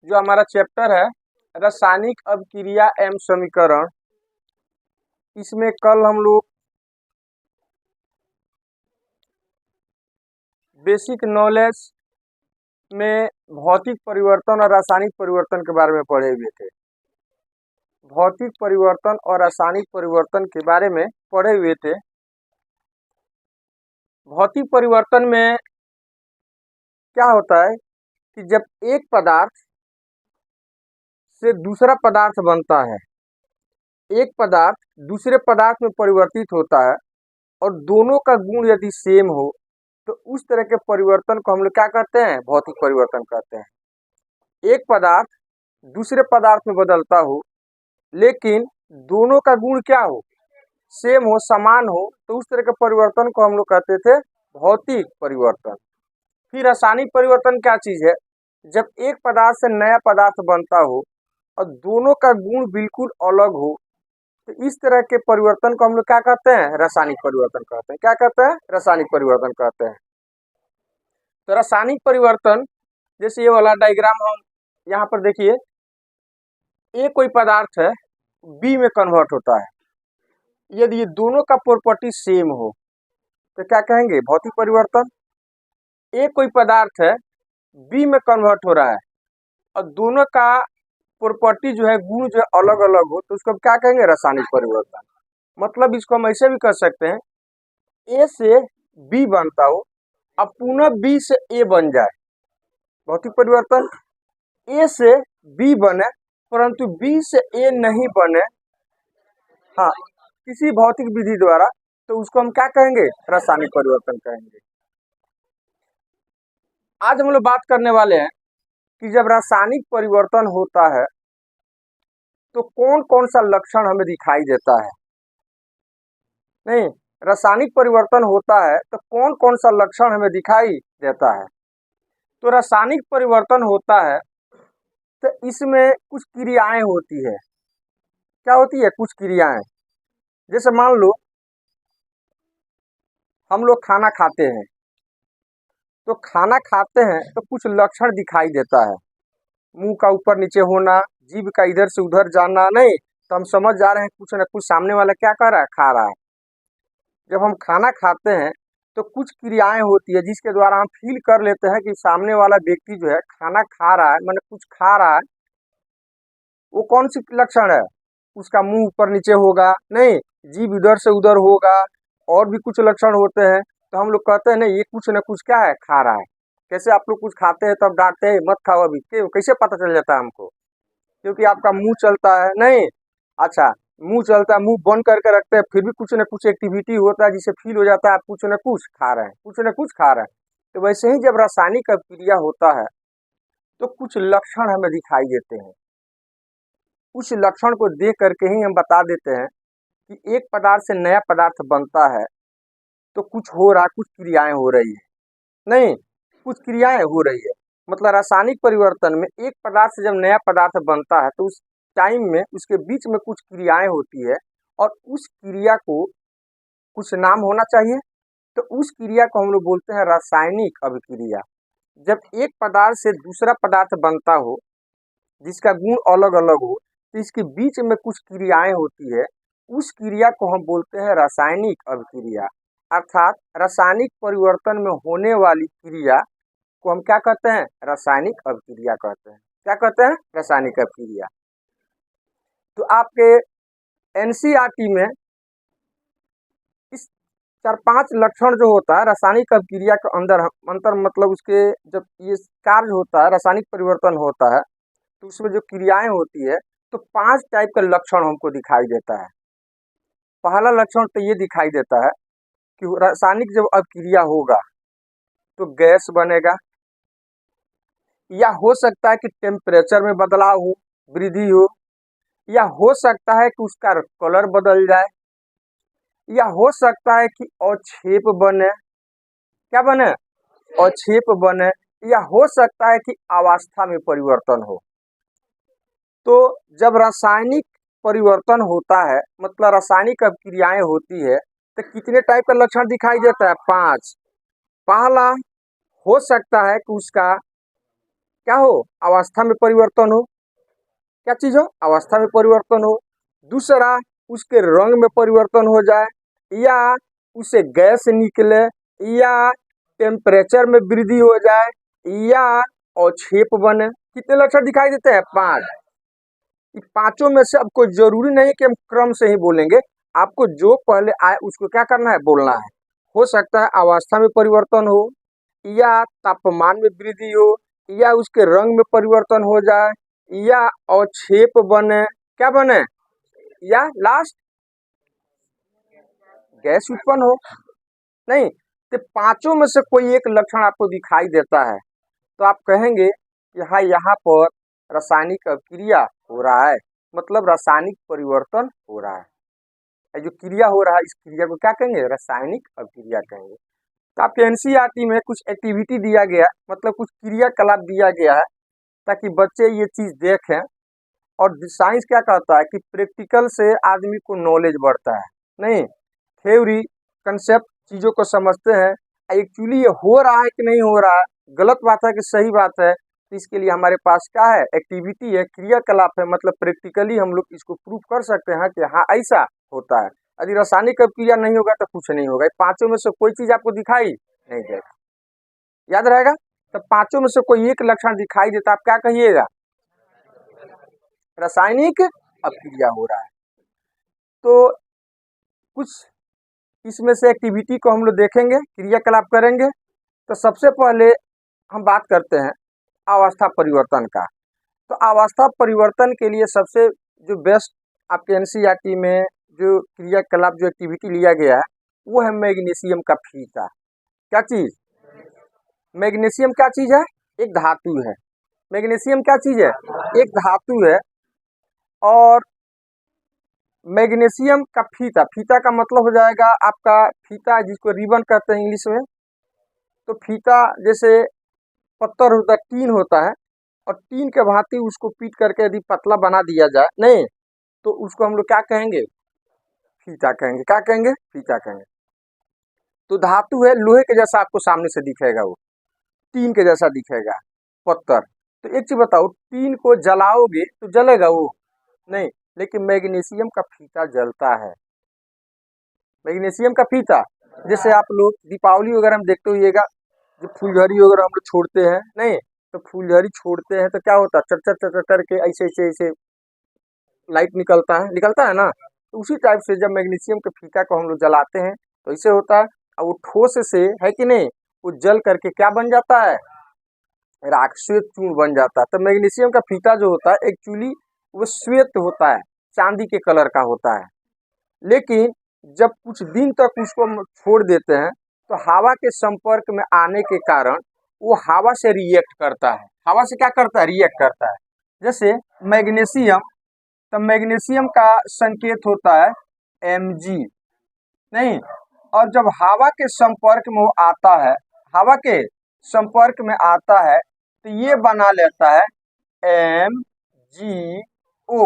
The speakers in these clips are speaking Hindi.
जो हमारा चैप्टर है रासायनिक अभिक्रिया एवं समीकरण, इसमें कल हम लोग बेसिक नॉलेज में भौतिक परिवर्तन और रासायनिक परिवर्तन के बारे में पढ़े हुए थे। भौतिक परिवर्तन और रासायनिक परिवर्तन के बारे में पढ़े हुए थे। भौतिक परिवर्तन में क्या होता है कि जब एक पदार्थ से दूसरा पदार्थ बनता है, एक पदार्थ दूसरे पदार्थ में परिवर्तित होता है और दोनों का गुण यदि सेम हो तो उस तरह के परिवर्तन को हम लोग क्या कहते हैं? भौतिक परिवर्तन कहते हैं। एक पदार्थ दूसरे पदार्थ में बदलता हो लेकिन दोनों का गुण क्या हो? सेम हो, समान हो, तो उस तरह के परिवर्तन को हम लोग कहते थे भौतिक परिवर्तन। फिर रासायनिक परिवर्तन क्या चीज है? जब एक पदार्थ से नया पदार्थ बनता हो और दोनों का गुण बिल्कुल अलग हो तो इस तरह के परिवर्तन को हम लोग क्या कहते हैं? रासायनिक परिवर्तन कहते हैं। क्या कहते हैं? रासायनिक परिवर्तन कहते हैं। तो रासायनिक परिवर्तन जैसे ये वाला डायग्राम हम यहाँ पर देखिए, ए कोई पदार्थ है, बी में कन्वर्ट होता है। यदि ये दोनों का प्रॉपर्टी सेम हो तो क्या कहेंगे? भौतिक परिवर्तन। ए कोई पदार्थ है, बी में कन्वर्ट हो रहा है और दोनों का प्रॉपर्टी जो है, गुण जो है अलग अलग हो तो उसको हम क्या कहेंगे? रासायनिक परिवर्तन। मतलब इसको हम ऐसे भी कर सकते हैं, ए से बी बनता हो अब पुनः बी से ए बन जाए, भौतिक परिवर्तन। ए से बी बने परंतु बी से ए नहीं बने, हाँ, किसी भौतिक विधि द्वारा, तो उसको हम क्या कहेंगे? रासायनिक परिवर्तन कहेंगे। आज हम लोग बात करने वाले हैं कि जब रासायनिक परिवर्तन होता है तो कौन कौन सा लक्षण हमें दिखाई देता है। नहीं, रासायनिक परिवर्तन होता है तो कौन कौन सा लक्षण हमें दिखाई देता है। तो रासायनिक परिवर्तन होता है तो इसमें कुछ क्रियाएं होती है। क्या होती है? कुछ क्रियाएं। जैसे मान लो हम लोग खाना खाते हैं, तो खाना खाते हैं तो कुछ लक्षण दिखाई देता है। मुंह का ऊपर नीचे होना, जीभ का इधर से उधर जाना, नहीं तो हम समझ जा रहे हैं कुछ न कुछ सामने वाला क्या कर रहा है? खा रहा है। जब हम खाना खाते हैं तो कुछ क्रियाएं होती है जिसके द्वारा हम फील कर लेते हैं कि सामने वाला व्यक्ति जो है खाना खा रहा है, माने कुछ खा रहा है। वो कौन सी लक्षण है? उसका मुंह ऊपर नीचे होगा, नहीं जीभ इधर से उधर होगा, और भी कुछ लक्षण होते हैं। तो हम लोग कहते हैं नहीं, ये कुछ न कुछ क्या है? खा रहा है। कैसे आप लोग कुछ खाते हैं तब डांटते हैं मत खाओ अभी, कैसे पता चल जाता है हमको? क्योंकि आपका मुंह चलता है, नहीं, अच्छा, मुंह चलता है, मुंह बंद करके रखते हैं, फिर भी कुछ न कुछ एक्टिविटी होता है जिससे फील हो जाता है आप कुछ न कुछ खा रहे हैं, कुछ न कुछ खा रहे हैं। तो वैसे ही जब रासायनिक अभिक्रिया होता है तो कुछ लक्षण हमें दिखाई देते हैं। उस लक्षण को देख करके ही हम बता देते हैं कि एक पदार्थ से नया पदार्थ बनता है तो कुछ हो रहा है, कुछ क्रियाएं हो रही है। नहीं, कुछ क्रियाएं हो रही है, मतलब रासायनिक परिवर्तन में एक पदार्थ से जब नया पदार्थ बनता है तो उस टाइम में उसके बीच में कुछ क्रियाएं होती है और उस क्रिया को कुछ नाम होना चाहिए। तो उस क्रिया को हम लोग बोलते हैं रासायनिक अभिक्रिया। जब एक पदार्थ से दूसरा पदार्थ बनता हो जिसका गुण अलग अलग हो तो इसके बीच में कुछ क्रियाएं होती है, उस क्रिया को हम बोलते हैं रासायनिक अभिक्रिया। अर्थात रासायनिक परिवर्तन में होने वाली क्रिया को हम क्या कहते हैं? रासायनिक अभिक्रिया कहते हैं। क्या कहते हैं? रासायनिक अभिक्रिया। तो आपके एनसीईआरटी में इस 4-5 लक्षण जो होता है रासायनिक अभिक्रिया के अंतर, मतलब उसके जब ये कार्य होता है, रासायनिक परिवर्तन होता है तो उसमें जो क्रियाएं होती है तो 5 टाइप के लक्षण हमको दिखाई देता है। पहला लक्षण तो ये दिखाई देता है कि रासायनिक जब अभिक्रिया होगा तो गैस बनेगा, या हो सकता है कि टेम्परेचर में बदलाव हो, वृद्धि हो, या हो सकता है कि उसका कलर बदल जाए, या हो सकता है कि अवक्षेप बने। क्या बने? अवक्षेप बने, या हो सकता है कि अवस्था में परिवर्तन हो। तो जब रासायनिक परिवर्तन होता है, मतलब रासायनिक अभिक्रियाएं होती है, तो कितने टाइप का लक्षण दिखाई देता है? 5। पहला, हो सकता है कि उसका क्या हो, अवस्था में परिवर्तन हो। क्या चीज हो, अवस्था में परिवर्तन हो। दूसरा, उसके रंग में परिवर्तन हो जाए, या उसे गैस निकले, या टेम्परेचर में वृद्धि हो जाए, या अवक्षेप बने। कितने लक्षण दिखाई देते हैं? 5। इन पांचों में से अब कोई जरूरी नहीं कि हम क्रम से ही बोलेंगे, आपको जो पहले आए उसको क्या करना है, बोलना है। हो सकता है अवस्था में परिवर्तन हो, या तापमान में वृद्धि हो, या उसके रंग में परिवर्तन हो जाए, या अवक्षेप बने। क्या बने? या लास्ट गैस उत्पन्न हो। नहीं, तो पांचों में से कोई एक लक्षण आपको दिखाई देता है तो आप कहेंगे कि हाँ, यहाँ पर रासायनिक अभिक्रिया हो रहा है, मतलब रासायनिक परिवर्तन हो रहा है। ये जो क्रिया हो रहा है, इस क्रिया को क्या कहेंगे? रासायनिक अभिक्रिया कहेंगे। तो आपके एनसीईआरटी में कुछ एक्टिविटी दिया गया, मतलब कुछ क्रियाकलाप दिया गया है ताकि बच्चे ये चीज देखें। और साइंस क्या कहता है कि प्रैक्टिकल से आदमी को नॉलेज बढ़ता है। नहीं, थ्योरी कंसेप्ट चीजों को समझते हैं, एक्चुअली ये हो रहा है कि नहीं हो रहा है, गलत बात है कि सही बात है, तो इसके लिए हमारे पास क्या है? एक्टिविटी है, क्रियाकलाप है, मतलब प्रैक्टिकली हम लोग इसको प्रूव कर सकते हैं कि हाँ ऐसा होता है। यदि रासायनिक अभिक्रिया नहीं होगा तो कुछ नहीं होगा। पांचों में से कोई चीज आपको दिखाई नहीं देगा, याद रहेगा। तो पांचों में से कोई एक लक्षण दिखाई देता, आप क्या कहिएगा? रासायनिक अभिक्रिया हो रहा है। तो कुछ इसमें से एक्टिविटी को हम लोग देखेंगे, क्रियाकलाप करेंगे। तो सबसे पहले हम बात करते हैं अवस्था परिवर्तन का। तो अवस्था परिवर्तन के लिए सबसे जो बेस्ट आपके एनसीईआरटी में जो क्रियाकलाप जो एक्टिविटी लिया गया है वो है मैग्नीशियम का फीता। क्या चीज? मैग्नीशियम क्या चीज है? एक धातु है। मैग्नीशियम क्या चीज है? एक धातु है। और मैग्नीशियम का फीता, फीता का मतलब हो जाएगा आपका फीता, जिसको रिबन कहते हैं इंग्लिश में। तो फीता जैसे पत्थर होता है, टीन होता है, और टीन के भांति उसको पीट करके यदि पतला बना दिया जाए, नहीं तो उसको हम लोग क्या कहेंगे? फीता कहेंगे। क्या कहेंगे? फीता कहेंगे। तो धातु है, लोहे के जैसा आपको सामने से दिखेगा, वो टीन के जैसा दिखेगा पत्थर। तो एक चीज बताओ, टीन को जलाओगे तो जलेगा वो? नहीं, लेकिन मैग्नीशियम का फीता जलता है। मैग्नीशियम का फीता, जैसे आप लोग दीपावली वगैरह में देखते होइएगा, जो फुलझड़ी वगैरह हम लोग छोड़ते हैं, नहीं तो फुलझड़ी छोड़ते हैं तो क्या होता है? चट चट चट चट करके ऐसे ऐसे ऐसे लाइट निकलता है ना। तो उसी टाइप से जब मैग्नीशियम के फीता को हम लोग जलाते हैं तो ऐसे होता है, और वो ठोस से है कि नहीं, वो जल करके क्या बन जाता है? राख, श्वेत चूर्ण बन जाता है। तो मैग्नीशियम का फीता जो होता है एक्चुअली वो श्वेत होता है, चांदी के कलर का होता है। लेकिन जब कुछ दिन तक उसको हम छोड़ देते हैं तो हवा के संपर्क में आने के कारण वो हवा से रिएक्ट करता है। हवा से क्या करता है? रिएक्ट करता है। जैसे मैग्नीशियम, तो मैग्नीशियम का संकेत होता है Mg, नहीं, और जब हवा के संपर्क में वो आता है, हवा के संपर्क में आता है तो ये बना लेता है MgO,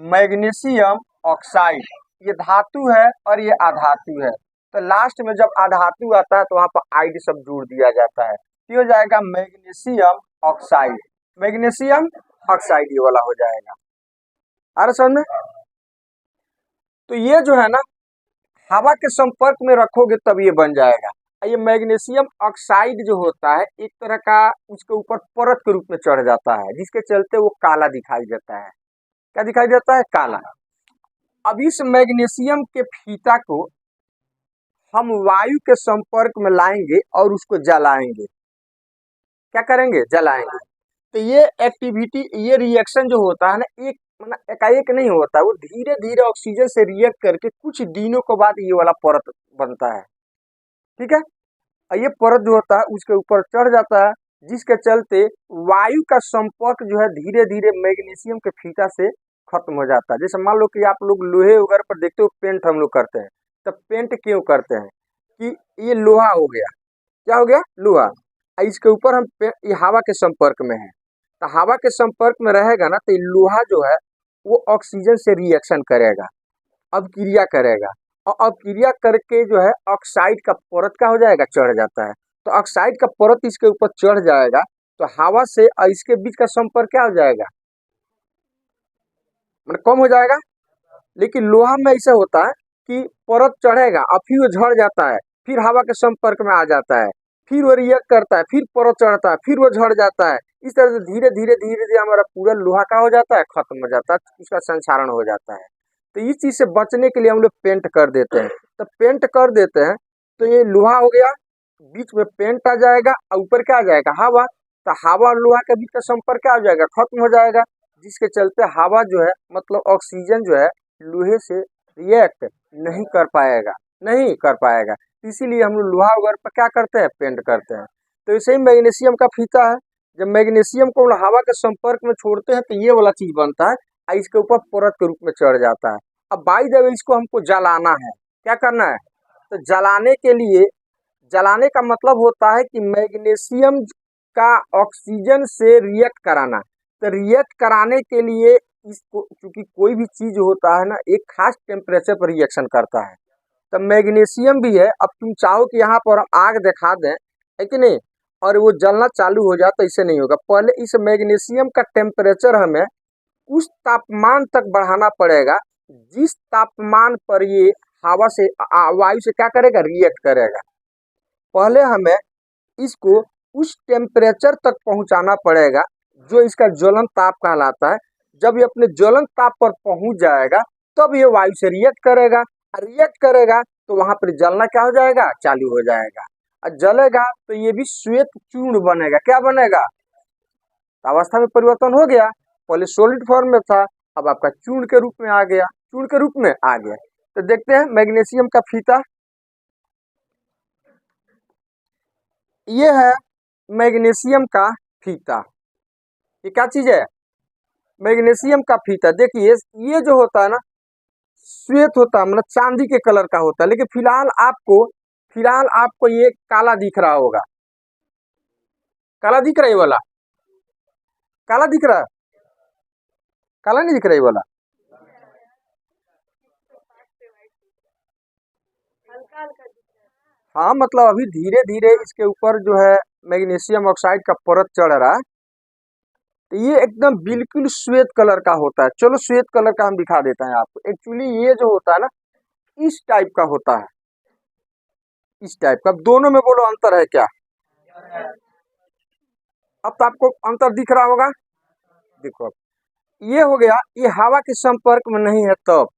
मैग्नीशियम ऑक्साइड। ये धातु है और ये अधातु है। तो लास्ट में जब अधातु आता है तो वहां पर आइड सब जोड़ दिया जाता है, तो हो जाएगा मैग्नीशियम ऑक्साइड। मैग्नीशियम ऑक्साइड ये वाला हो जाएगा। आ रहा समझ में? तो ये जो है ना, हवा के संपर्क में रखोगे तब ये बन जाएगा। ये मैग्नीशियम ऑक्साइड जो होता है एक तरह का उसके ऊपर परत के रूप में चढ़ जाता है, जिसके चलते वो काला दिखाई देता है। क्या दिखाई देता है? काला। अब इस मैग्नीशियम के फीता को हम वायु के संपर्क में लाएंगे और उसको जलाएंगे। क्या करेंगे? जलाएंगे। तो ये एक्टिविटी, ये रिएक्शन जो होता है ना, एक मतलब एकाएक नहीं होता, वो धीरे धीरे ऑक्सीजन से रिएक्ट करके कुछ दिनों के बाद ये वाला परत बनता है। ठीक है, और ये परत जो होता है उसके ऊपर चढ़ जाता है, जिसके चलते वायु का संपर्क जो है धीरे धीरे मैग्नीशियम के फीता से खत्म हो जाता है। जैसे मान लो कि आप लोग लोहे वगैरह पर देखते हो पेंट हम लोग करते हैं, तो पेंट क्यों करते हैं? कि ये लोहा हो गया, क्या हो गया? लोहा। इसके ऊपर हम ये हवा के संपर्क में है, तो हवा के संपर्क में रहेगा ना तो ये लोहा जो है वो ऑक्सीजन से रिएक्शन करेगा, अब क्रिया करेगा, और अब क्रिया करके जो है ऑक्साइड का परत क्या हो जाएगा? चढ़ जाता है। तो ऑक्साइड का परत इसके ऊपर चढ़ जाएगा, तो हवा से इसके बीच का संपर्क क्या हो जाएगा, मतलब कम हो जाएगा। लेकिन लोहा में ऐसा होता है कि परत चढ़ेगा और फिर वो झड़ जाता है, फिर हवा के संपर्क में आ जाता है, फिर वो रिएक्ट करता है, फिर परत चढ़ता है, फिर वो झड़ जाता है। इस तरह से धीरे धीरे धीरे धीरे हमारा पूरा लोहा का हो जाता है, खत्म हो जाता है, उसका संक्षारण हो जाता है। तो इस चीज से बचने के लिए हम लोग पेंट कर देते हैं। तो पेंट कर देते हैं तो ये लोहा हो गया, बीच में पेंट आ जाएगा और ऊपर क्या आ जाएगा, हवा। तो हवा और लोहा के बीच का संपर्क क्या हो जाएगा, खत्म हो जाएगा। जिसके चलते हवा जो है मतलब ऑक्सीजन जो है लोहे से रिएक्ट नहीं कर पाएगा, नहीं कर पाएगा। इसीलिए हम लोग लोहा वगैरह पर क्या करते हैं, पेंट करते हैं। तो ऐसे ही मैग्नीशियम का फीता है, जब मैग्नीशियम को हवा के संपर्क में छोड़ते हैं तो ये वाला चीज बनता है और इसके ऊपर परत के रूप में चढ़ जाता है। अब बाई द वे इसको हमको जलाना है, क्या करना है, तो जलाने के लिए, जलाने का मतलब होता है कि मैग्नीशियम का ऑक्सीजन से रिएक्ट कराना। तो रिएक्ट कराने के लिए इसको, क्योंकि कोई भी चीज होता है ना एक खास टेम्परेचर पर रिएक्शन करता है, तो मैग्नीशियम भी है। अब तुम चाहो कि यहाँ पर हम आग दिखा दें, है कि नहीं, और वो जलना चालू हो जाए, तो इससे नहीं होगा। पहले इस मैग्नीशियम का टेम्परेचर हमें उस तापमान तक बढ़ाना पड़ेगा जिस तापमान पर ये हवा से वायु से क्या करेगा, रिएक्ट करेगा। पहले हमें इसको उस टेम्परेचर तक पहुंचाना पड़ेगा जो इसका ज्वलन ताप कहलाता है। जब ये अपने ज्वलन ताप पर पहुंच जाएगा तब ये वायु से रिएक्ट करेगा, रिएक्ट करेगा तो वहां पर जलना क्या हो जाएगा, चालू हो जाएगा। और जलेगा तो ये भी श्वेत चूर्ण बनेगा। क्या बनेगा, तो अवस्था में परिवर्तन हो गया, पहले सॉलिड फॉर्म में था, अब आपका चूर्ण के रूप में आ गया, चूर्ण के रूप में आ गया। तो देखते हैं मैग्नीशियम का फीता, ये है मैग्नीशियम का फीता। ये क्या चीज है, मैग्नीशियम का फीता। देखिए ये जो होता है ना श्वेत होता है, मतलब चांदी के कलर का होता है, लेकिन फिलहाल आपको ये काला दिख रहा होगा, काला दिख रहा है ये वाला, काला दिख रहा है, काला नहीं दिख रहा है ये वाला। हाँ मतलब अभी धीरे धीरे इसके ऊपर जो है मैग्नीशियम ऑक्साइड का परत चढ़ रहा है, तो ये एकदम बिल्कुल श्वेत कलर का होता है। चलो श्वेत कलर का हम दिखा देते हैं आपको। एक्चुअली ये जो होता है ना इस टाइप का होता है, इस टाइप का। दोनों में बोलो अंतर है क्या, अब तो आपको अंतर दिख रहा होगा। देखो अब ये हो गया, ये हवा के संपर्क में नहीं है तब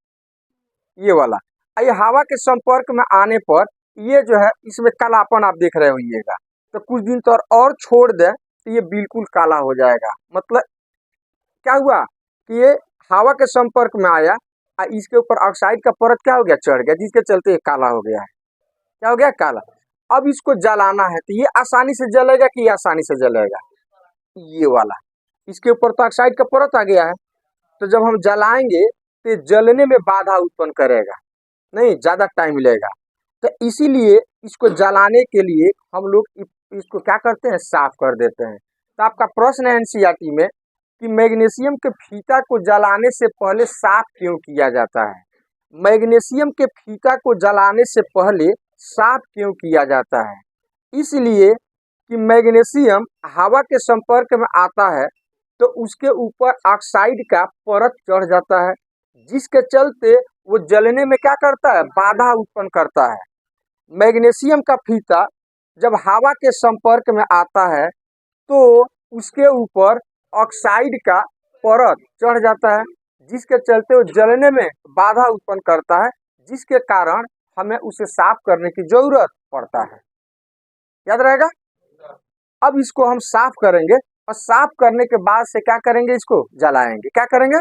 ये वाला, ये हवा के संपर्क में आने पर ये जो है इसमें कालापन आप देख रहे होइएगा। तो कुछ दिन तो और छोड़ दे तो ये बिल्कुल काला हो जाएगा। मतलब क्या हुआ कि ये हवा के संपर्क में आया और इसके ऊपर ऑक्साइड का परत क्या हो गया, चढ़ गया, जिसके चलते ये काला हो गया है। क्या हो गया, काला। अब इसको जलाना है तो ये आसानी से जलेगा कि ये आसानी से जलेगा, ये वाला, इसके ऊपर तो ऑक्साइड का परत आ गया है। तो जब हम जलाएंगे तो जलने में बाधा उत्पन्न करेगा, नहीं ज्यादा टाइम लेगा। तो इसीलिए इसको जलाने के लिए हम लोग इसको क्या करते हैं, साफ कर देते हैं। तो आपका प्रश्न है एनसीईआरटी में कि मैग्नीशियम के फीता को जलाने से पहले साफ क्यों किया जाता है। मैग्नीशियम के फीता को जलाने से पहले साफ क्यों किया जाता है, इसलिए कि मैग्नीशियम हवा के संपर्क में आता है तो उसके ऊपर ऑक्साइड का परत चढ़ जाता है, जिसके चलते वो जलने में क्या करता है, बाधा उत्पन्न करता है। मैग्नीशियम का फीता जब हवा के संपर्क में आता है तो उसके ऊपर ऑक्साइड का परत चढ़ जाता है, जिसके चलते वो जलने में बाधा उत्पन्न करता है, जिसके कारण हमें उसे साफ करने की जरूरत पड़ता है। याद रहेगा। अब इसको हम साफ करेंगे और साफ करने के बाद से क्या करेंगे, इसको जलाएंगे। क्या करेंगे,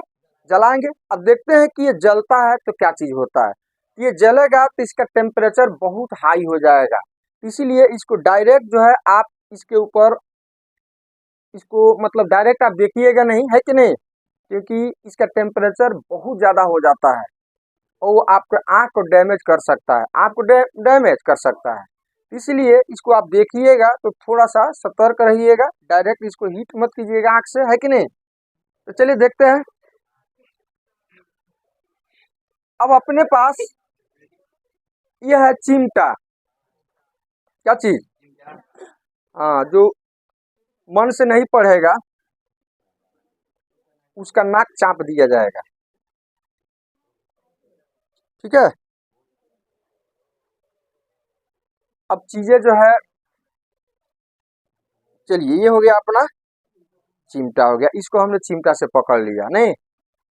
जलाएंगे। अब देखते हैं कि ये जलता है तो क्या चीज होता है। ये जलेगा तो इसका टेम्परेचर बहुत हाई हो जाएगा, इसीलिए इसको डायरेक्ट जो है आप इसके ऊपर इसको मतलब डायरेक्ट आप देखिएगा नहीं, है कि नहीं, क्योंकि इसका टेम्परेचर बहुत ज़्यादा हो जाता है और वो आपके आँख को डैमेज कर सकता है, आपको डैमेज कर सकता है। इसलिए इसको आप देखिएगा तो थोड़ा सा सतर्क रहिएगा, डायरेक्ट इसको हीट मत कीजिएगा आँख से, है कि नहीं। तो चलिए देखते हैं। अब अपने पास यह है चिमटा, क्या चीज, हाँ जो मन से नहीं पढ़ेगा उसका नाक चाप दिया जाएगा। ठीक है। अब चीजें जो है, चलिए ये हो गया अपना चिमटा हो गया, इसको हमने चिमटा से पकड़ लिया नहीं।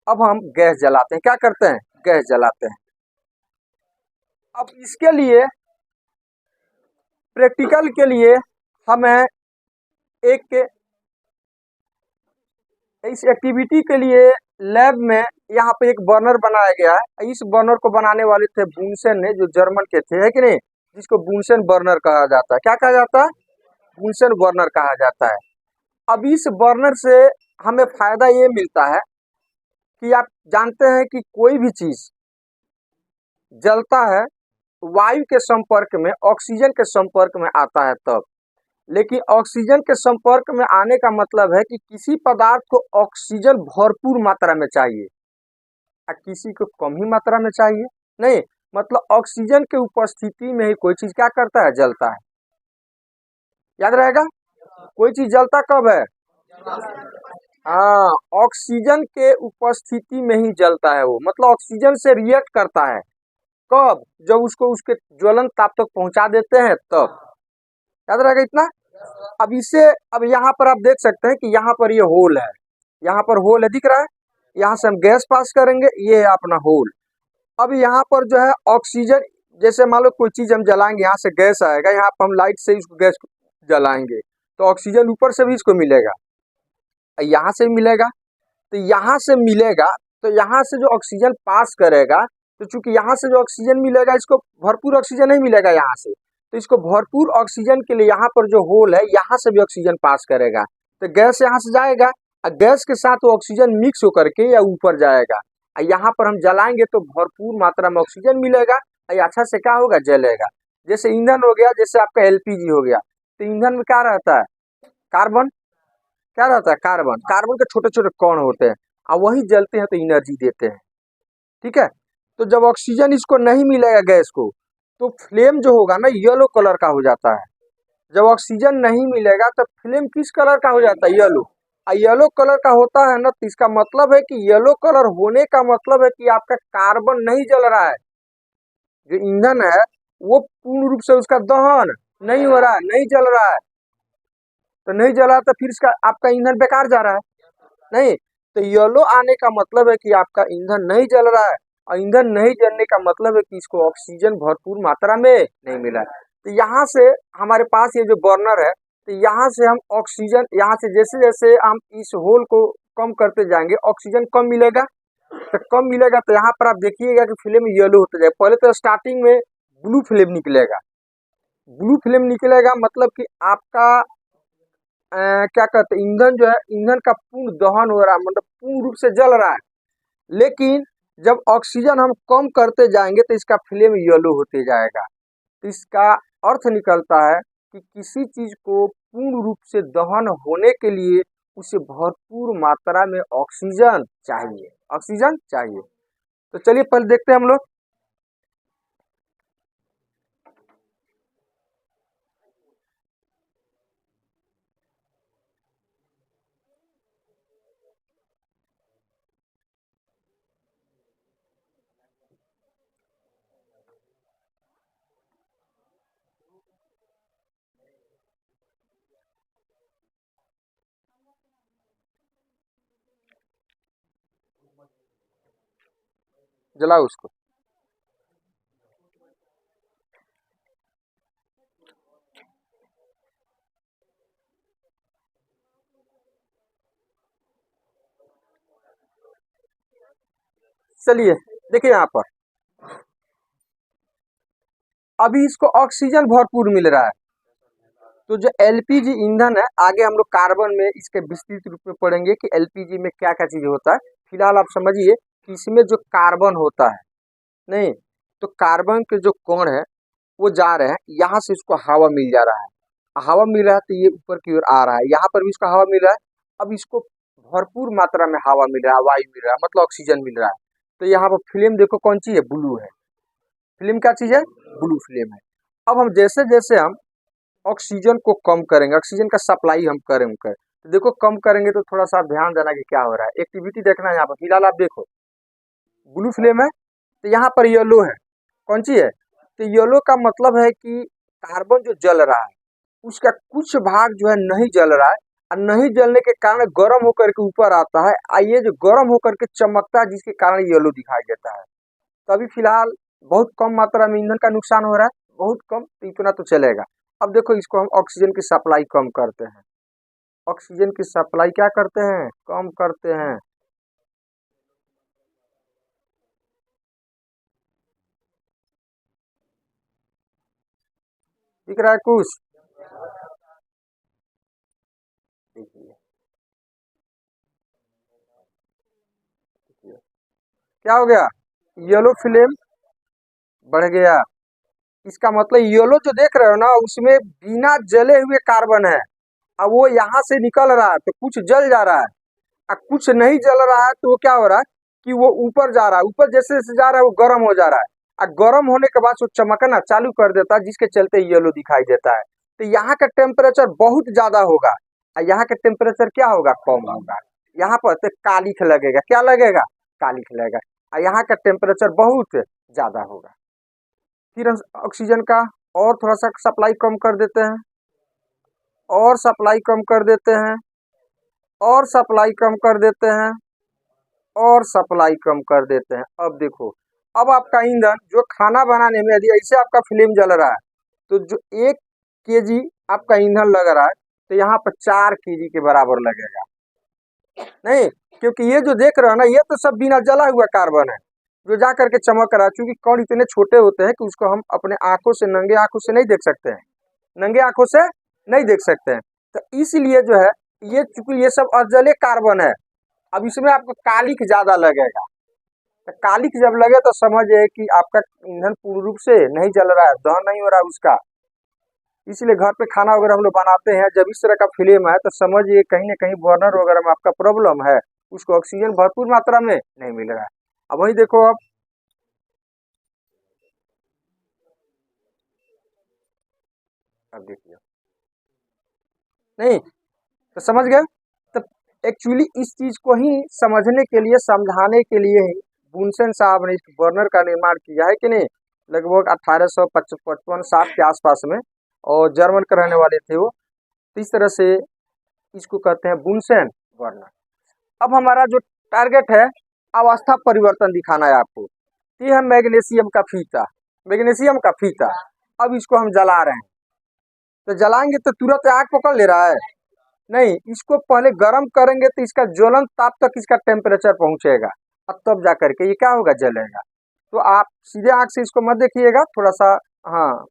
अब हम गैस जलाते हैं, क्या करते हैं, गैस जलाते हैं। अब इसके लिए प्रैक्टिकल के लिए हमें एक इस एक्टिविटी के लिए लैब में यहाँ पे एक बर्नर बनाया गया है। इस बर्नर को बनाने वाले थे बुनसेन ने, जो जर्मन के थे, है कि नहीं, जिसको बुनसेन बर्नर कहा जाता है। क्या कहा जाता है, बुनसेन बर्नर कहा जाता है। अब इस बर्नर से हमें फायदा ये मिलता है कि आप जानते हैं कि कोई भी चीज जलता है वायु के संपर्क में, ऑक्सीजन के संपर्क में आता है तब। लेकिन ऑक्सीजन के संपर्क में आने का मतलब है कि किसी पदार्थ को ऑक्सीजन भरपूर मात्रा में चाहिए और किसी को कम ही मात्रा में चाहिए। नहीं, मतलब ऑक्सीजन के उपस्थिति में ही कोई चीज क्या करता है, जलता है। याद रहेगा, कोई चीज जलता कब है, हाँ, ऑक्सीजन के उपस्थिति में ही जलता है वो, मतलब ऑक्सीजन से रिएक्ट करता है। कब, जब उसको उसके ज्वलन ताप तक पहुंचा देते हैं तब। याद रहेगा इतना। अब इसे, अब यहाँ पर आप देख सकते हैं कि यहाँ पर ये होल है, यहाँ पर होल है, दिख रहा है। यहाँ से हम गैस पास करेंगे, ये है अपना होल। अब यहाँ पर जो है ऑक्सीजन, जैसे मान लो कोई चीज हम जलाएंगे, यहाँ से गैस आएगा, यहाँ पर हम लाइट से इसको गैस जलाएंगे तो ऑक्सीजन ऊपर से भी इसको मिलेगा, यहाँ से मिलेगा। तो यहाँ से मिलेगा, तो यहाँ से जो ऑक्सीजन पास करेगा, तो चूंकि यहाँ से जो ऑक्सीजन मिलेगा, इसको भरपूर ऑक्सीजन नहीं मिलेगा यहाँ से, तो इसको भरपूर ऑक्सीजन के लिए यहाँ पर जो होल है, यहाँ से भी ऑक्सीजन पास करेगा। तो गैस यहाँ से जाएगा और गैस के साथ वो ऑक्सीजन मिक्स होकर के या ऊपर जाएगा, और यहाँ पर हम जलाएंगे तो भरपूर मात्रा में ऑक्सीजन मिलेगा और अच्छा से क्या होगा, जलेगा। जैसे ईंधन हो गया, जैसे आपका एलपीजी हो गया, तो ईंधन में क्या रहता है, कार्बन, क्या रहता है, कार्बन, कार्बन के छोटे छोटे कण होते हैं और वही जलते हैं तो एनर्जी देते हैं। ठीक है। तो जब ऑक्सीजन इसको नहीं मिलेगा गैस को, तो फ्लेम जो होगा ना, येलो कलर का हो जाता है। जब ऑक्सीजन नहीं मिलेगा तो फ्लेम किस कलर का हो जाता है, येलो। और येलो कलर का होता है ना, तो इसका मतलब है कि येलो कलर होने का मतलब है कि आपका कार्बन नहीं जल रहा है, जो ईंधन है वो पूर्ण रूप से उसका दहन नहीं हो रहा है, नहीं जल रहा है। तो नहीं जला तो फिर इसका आपका ईंधन बेकार जा रहा है, नहीं। तो येलो आने का मतलब है कि आपका ईंधन नहीं जल रहा है, और ईंधन नहीं जलने का मतलब है कि इसको ऑक्सीजन भरपूर मात्रा में नहीं मिला है। तो यहाँ से हमारे पास ये जो बर्नर है, तो यहाँ से हम ऑक्सीजन, यहाँ से जैसे जैसे हम इस होल को कम करते जाएंगे, ऑक्सीजन कम मिलेगा। तो कम मिलेगा तो यहाँ पर आप देखिएगा कि फ्लेम येलो होता जाएगा। पहले तो स्टार्टिंग में ब्लू फ्लेम निकलेगा, ब्लू फ्लेम निकलेगा मतलब कि आपका क्या कहते हैं, ईंधन जो है, ईंधन का पूर्ण दहन हो रहा है, मतलब पूर्ण रूप से जल रहा है। लेकिन जब ऑक्सीजन हम कम करते जाएंगे तो इसका फ्लेम येलो होते जाएगा। तो इसका अर्थ निकलता है कि किसी चीज को पूर्ण रूप से दहन होने के लिए उसे भरपूर मात्रा में ऑक्सीजन चाहिए, ऑक्सीजन चाहिए। तो चलिए पहले देखते हैं हम लोग। जलाओ उसको। चलिए देखिए यहाँ पर अभी इसको ऑक्सीजन भरपूर मिल रहा है। तो जो एलपीजी ईंधन है, आगे हम लोग कार्बन में इसके विस्तृत रूप में पढ़ेंगे कि एलपीजी में क्या क्या चीज होता है। फिलहाल आप समझिए कि इसमें जो कार्बन होता है, नहीं, तो कार्बन के जो कण है वो जा रहे हैं, यहाँ से इसको हवा मिल जा रहा है, हवा मिल रहा है तो ये ऊपर की ओर आ रहा है, यहाँ पर भी इसको हवा मिल रहा है। अब इसको भरपूर मात्रा में हवा मिल रहा है, वायु मिल रहा है, मतलब ऑक्सीजन मिल रहा है। तो यहाँ पर फ्लेम देखो कौन सी है, ब्लू है। फ्लेम क्या चीज है, ब्लू फ्लेम है। अब हम जैसे जैसे हम ऑक्सीजन को कम करेंगे, ऑक्सीजन का सप्लाई हम करेंगे। तो देखो कम करेंगे तो थोड़ा सा आप ध्यान देना कि क्या हो रहा है। एक्टिविटी देखना है यहाँ पर, फिलहाल आप देखो ब्लू फ्लेम है तो यहाँ पर येलो है, कौन सी है, तो येलो का मतलब है कि कार्बन जो जल रहा है उसका कुछ भाग जो है नहीं जल रहा है, और नहीं जलने के कारण गर्म होकर के ऊपर आता है, और ये जो गर्म होकर के चमकता है जिसके कारण येलो दिखाई देता है। तो अभी फिलहाल बहुत कम मात्रा में ईंधन का नुकसान हो रहा है, बहुत कम, तो इतना तो चलेगा। अब देखो इसको हम ऑक्सीजन की सप्लाई कम करते हैं, ऑक्सीजन की सप्लाई क्या करते हैं, कम करते हैं। दिख रहा है कुछ, देखिए देखिए। क्या हो गया, येलो फ्लेम बढ़ गया। इसका मतलब येलो जो देख रहे हो ना उसमें बिना जले हुए कार्बन है। अब वो यहाँ से निकल रहा है तो कुछ जल जा रहा है, और कुछ नहीं जल रहा है तो वो क्या हो रहा है कि वो ऊपर जा रहा है, ऊपर जैसे जैसे जा रहा है वो गर्म हो जा रहा है, और गर्म होने के बाद वो चमकना चालू कर देता है जिसके चलते येलो दिखाई देता है। तो यहाँ का टेम्परेचर बहुत ज्यादा होगा, और यहाँ का टेम्परेचर क्या होगा, कम होगा। यहाँ पर तो कालिख लगेगा, क्या लगेगा, कालिख लगेगा, और यहाँ का टेम्परेचर बहुत ज्यादा होगा। फिर हम ऑक्सीजन का और थोड़ा सा सप्लाई कम कर देते हैं, और सप्लाई कम कर देते हैं, और सप्लाई कम कर देते हैं, और सप्लाई कम कर देते हैं। अब देखो, अब आपका ईंधन जो खाना बनाने में यदि ऐसे आपका फ्लेम जल रहा है तो जो 1 केजी आपका ईंधन लग रहा है तो यहाँ पर 4 केजी के बराबर लगेगा, नहीं, क्योंकि ये जो देख रहे हो ना ये तो सब बिना जला हुआ कार्बन है जो जा करके चमक रहा है। क्योंकि कण इतने छोटे होते हैं कि उसको हम अपने आंखों से, नंगे आंखों से नहीं देख सकते हैं, नंगे आंखों से नहीं देख सकते हैं। तो इसलिए जो है ये, चूंकि ये सब अजले कार्बन है, अब इसमें आपको कालिख ज्यादा लगेगा। तो कालिख जब लगे तो समझिए कि आपका ईंधन पूर्ण रूप से नहीं जल रहा है, दहन नहीं हो रहा है उसका। इसलिए घर पे खाना वगैरह हम लोग बनाते हैं, जब इस तरह का फ्लेम है तो समझिए कहीं ना कहीं बर्नर वगैरह में आपका प्रॉब्लम है, उसको ऑक्सीजन भरपूर मात्रा में नहीं मिल रहा है। अब वही देखो, अब देखिए, नहीं, तो समझ गए। तो एक्चुअली इस चीज को ही समझने के लिए, समझाने के लिए ही बुनसेन साहब ने इस बर्नर का निर्माण किया है कि नहीं, लगभग 1855-60 के आसपास में, और जर्मन के रहने वाले थे वो। तो इस तरह से इसको कहते हैं बुनसेन बर्नर। अब हमारा जो टारगेट है, अवस्था परिवर्तन दिखाना है आपको। ये है मैग्नीशियम का फीता, मैग्नीशियम का फीता। अब इसको हम जला रहे हैं, तो जलाएंगे तो तुरंत आग पकड़ ले रहा है, नहीं, इसको पहले गर्म करेंगे तो इसका ज्वलन ताप तक इसका टेम्परेचर पहुंचेगा, अब तब जा करके ये क्या होगा, जलेगा। तो आप सीधे आंख से इसको मत देखिएगा, थोड़ा सा, हाँ,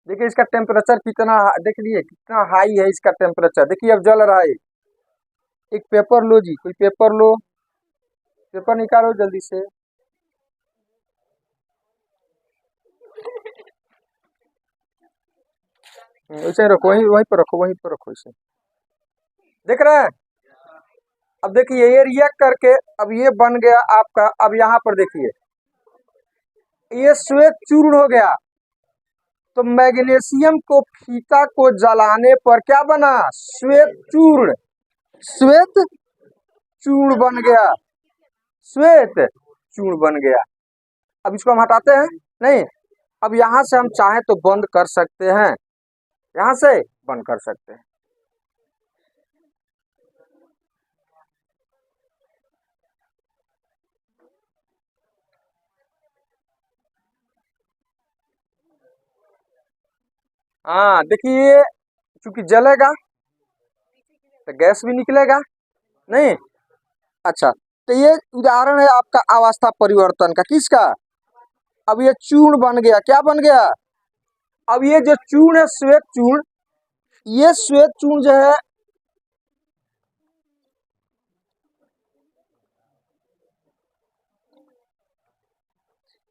देखिए इसका टेम्परेचर कितना, देख लिए कितना हाई है इसका टेम्परेचर, देखिए अब जल रहा है। एक पेपर लो जी, कोई पेपर लो, पेपर निकालो जल्दी से। वैसे ही रखो, वहीं वहीं पर रखो, वहीं पर रखो इसे, देख रहे हैं। अब देखिए ये रिएक्ट करके अब ये बन गया आपका, अब यहाँ पर देखिए ये श्वेत चूर्ण हो गया। तो मैग्नीशियम को फीता को जलाने पर क्या बना, श्वेत चूर्ण, श्वेत चूर्ण बन गया, श्वेत चूर्ण बन गया। अब इसको हम हटाते हैं, नहीं, अब यहाँ से हम चाहे तो बंद कर सकते हैं, यहाँ से बंद कर सकते हैं। हाँ देखिए, चूंकि जलेगा तो गैस भी निकलेगा, नहीं, अच्छा, तो ये उदाहरण है आपका अवस्था परिवर्तन का, किसका, अब ये चूर्ण बन गया, क्या बन गया, अब ये जो चूर्ण है श्वेत चूर्ण, ये श्वेत चूर्ण जो है,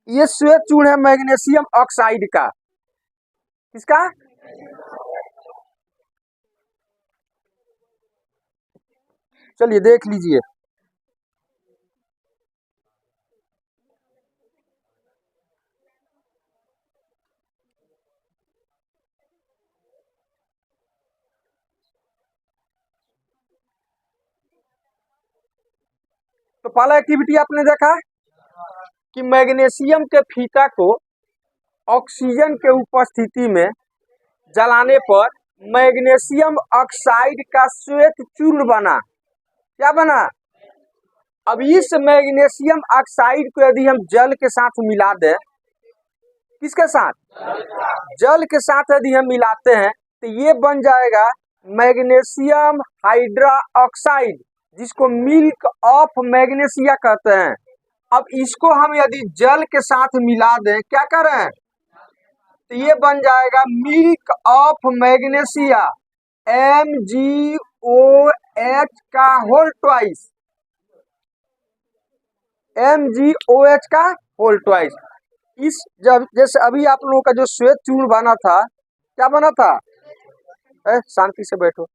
ये श्वेत चूर्ण है मैग्नीशियम ऑक्साइड का, किसका, चलिए देख लीजिए। तो पहला एक्टिविटी आपने देखा कि मैग्नीशियम के फीता को ऑक्सीजन के उपस्थिति में जलाने पर मैग्नीशियम ऑक्साइड का श्वेत चूर्ण बना। क्या बना? अब इस मैग्नीशियम ऑक्साइड को यदि हम जल के साथ मिला दें, किसके साथ? जल के साथ यदि हम मिलाते हैं तो ये बन जाएगा मैग्नीशियम हाइड्रा ऑक्साइड, जिसको मिल्क ऑफ मैग्नीशिया कहते हैं। अब इसको हम यदि जल के साथ मिला दें, क्या करें, तो ये बन जाएगा मिल्क ऑफ मैग्नीशिया, MgOH का होल ट्वाइस, MgOH का होल ट्वाइस। इस जब जैसे अभी आप लोगों का जो श्वेत चूर्ण बना था, क्या बना था? शांति से बैठो।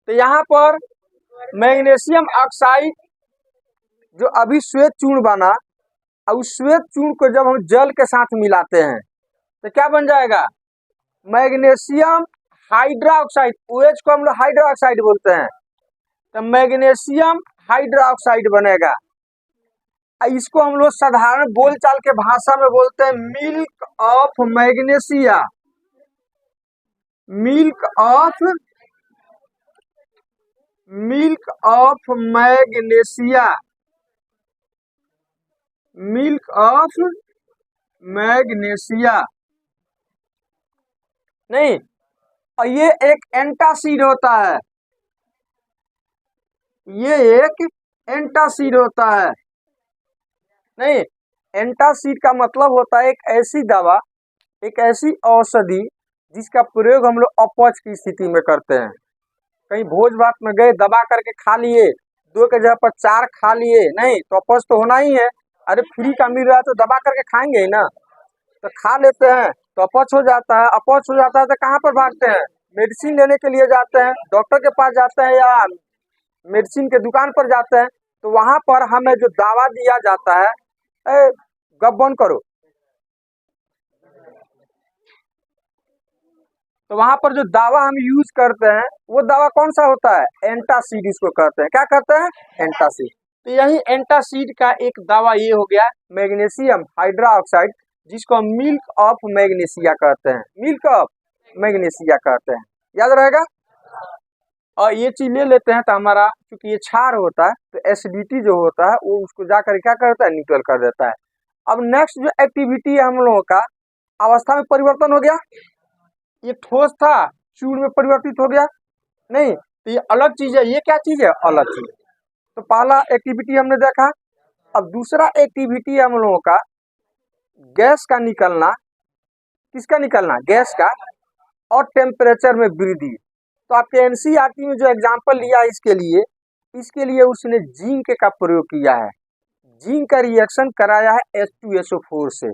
तो यहाँ पर मैग्नीशियम ऑक्साइड जो अभी श्वेत चूर्ण बना, और उस श्वेत चूर्ण को जब हम जल के साथ मिलाते हैं तो क्या बन जाएगा? Magnesium hydra oxide. OH को हम लोग हाइड्रा ऑक्साइड बोलते हैं, तो मैग्नीशियम हाइड्रा ऑक्साइड बनेगा। इसको हम लोग साधारण बोलचाल के भाषा में बोलते हैं milk of magnesia, milk of magnesia, milk of magnesia. नहीं, और ये एक एंटासिड होता है, ये एक एंटासिड होता है। नहीं, एंटासिड का मतलब होता है एक ऐसी दवा, एक ऐसी औषधि जिसका प्रयोग हम लोग अपच की स्थिति में करते हैं। कहीं भोज भात में गए, दबा करके खा लिए, 2 के जगह पर 4 खा लिए, नहीं तो अपच तो होना ही है। अरे फ्री का मिल रहा है तो दबा करके खाएंगे ही ना, तो खा लेते हैं तो अपच हो जाता है। अपच हो जाता है तो कहाँ पर भागते हैं? मेडिसिन लेने के लिए जाते हैं, डॉक्टर के पास जाते हैं या मेडिसिन के दुकान पर जाते हैं। तो वहां पर हमें जो दवा दिया जाता है, गप बंद करो, तो वहां पर जो दवा हम यूज करते हैं वो दवा कौन सा होता है? एंटासिड इसको कहते हैं। क्या कहते हैं? एंटासिड। तो यही एंटासिड का एक दवा ये हो गया मैग्नीशियम हाइड्रा ऑक्साइड, जिसको हम मिल्क ऑफ मैग्नीशिया कहते हैं, मिल्क ऑफ मैग्नीशिया कहते हैं। याद रहेगा। और ये चीज ले लेते हैं तो हमारा, क्योंकि ये क्षार होता है तो एसिडिटी जो होता है वो उसको जाकर क्या करता है? न्यूट्रल कर देता है। अब नेक्स्ट जो एक्टिविटी है हम लोगों का, अवस्था में परिवर्तन हो गया। ये ठोस था, चूर्ण में परिवर्तित हो गया। नहीं, तो ये अलग चीज है। ये क्या चीज है? अलग चीज। तो पहला एक्टिविटी हमने देखा। अब दूसरा एक्टिविटी है हम लोगों का गैस का निकलना। किसका निकलना? गैस का। और टेम्परेचर में वृद्धि। तो आपके एनसीईआरटी में जो एग्जाम्पल लिया है इसके लिए उसने जिंक का प्रयोग किया है। जिंक का रिएक्शन कराया है H2SO4 से।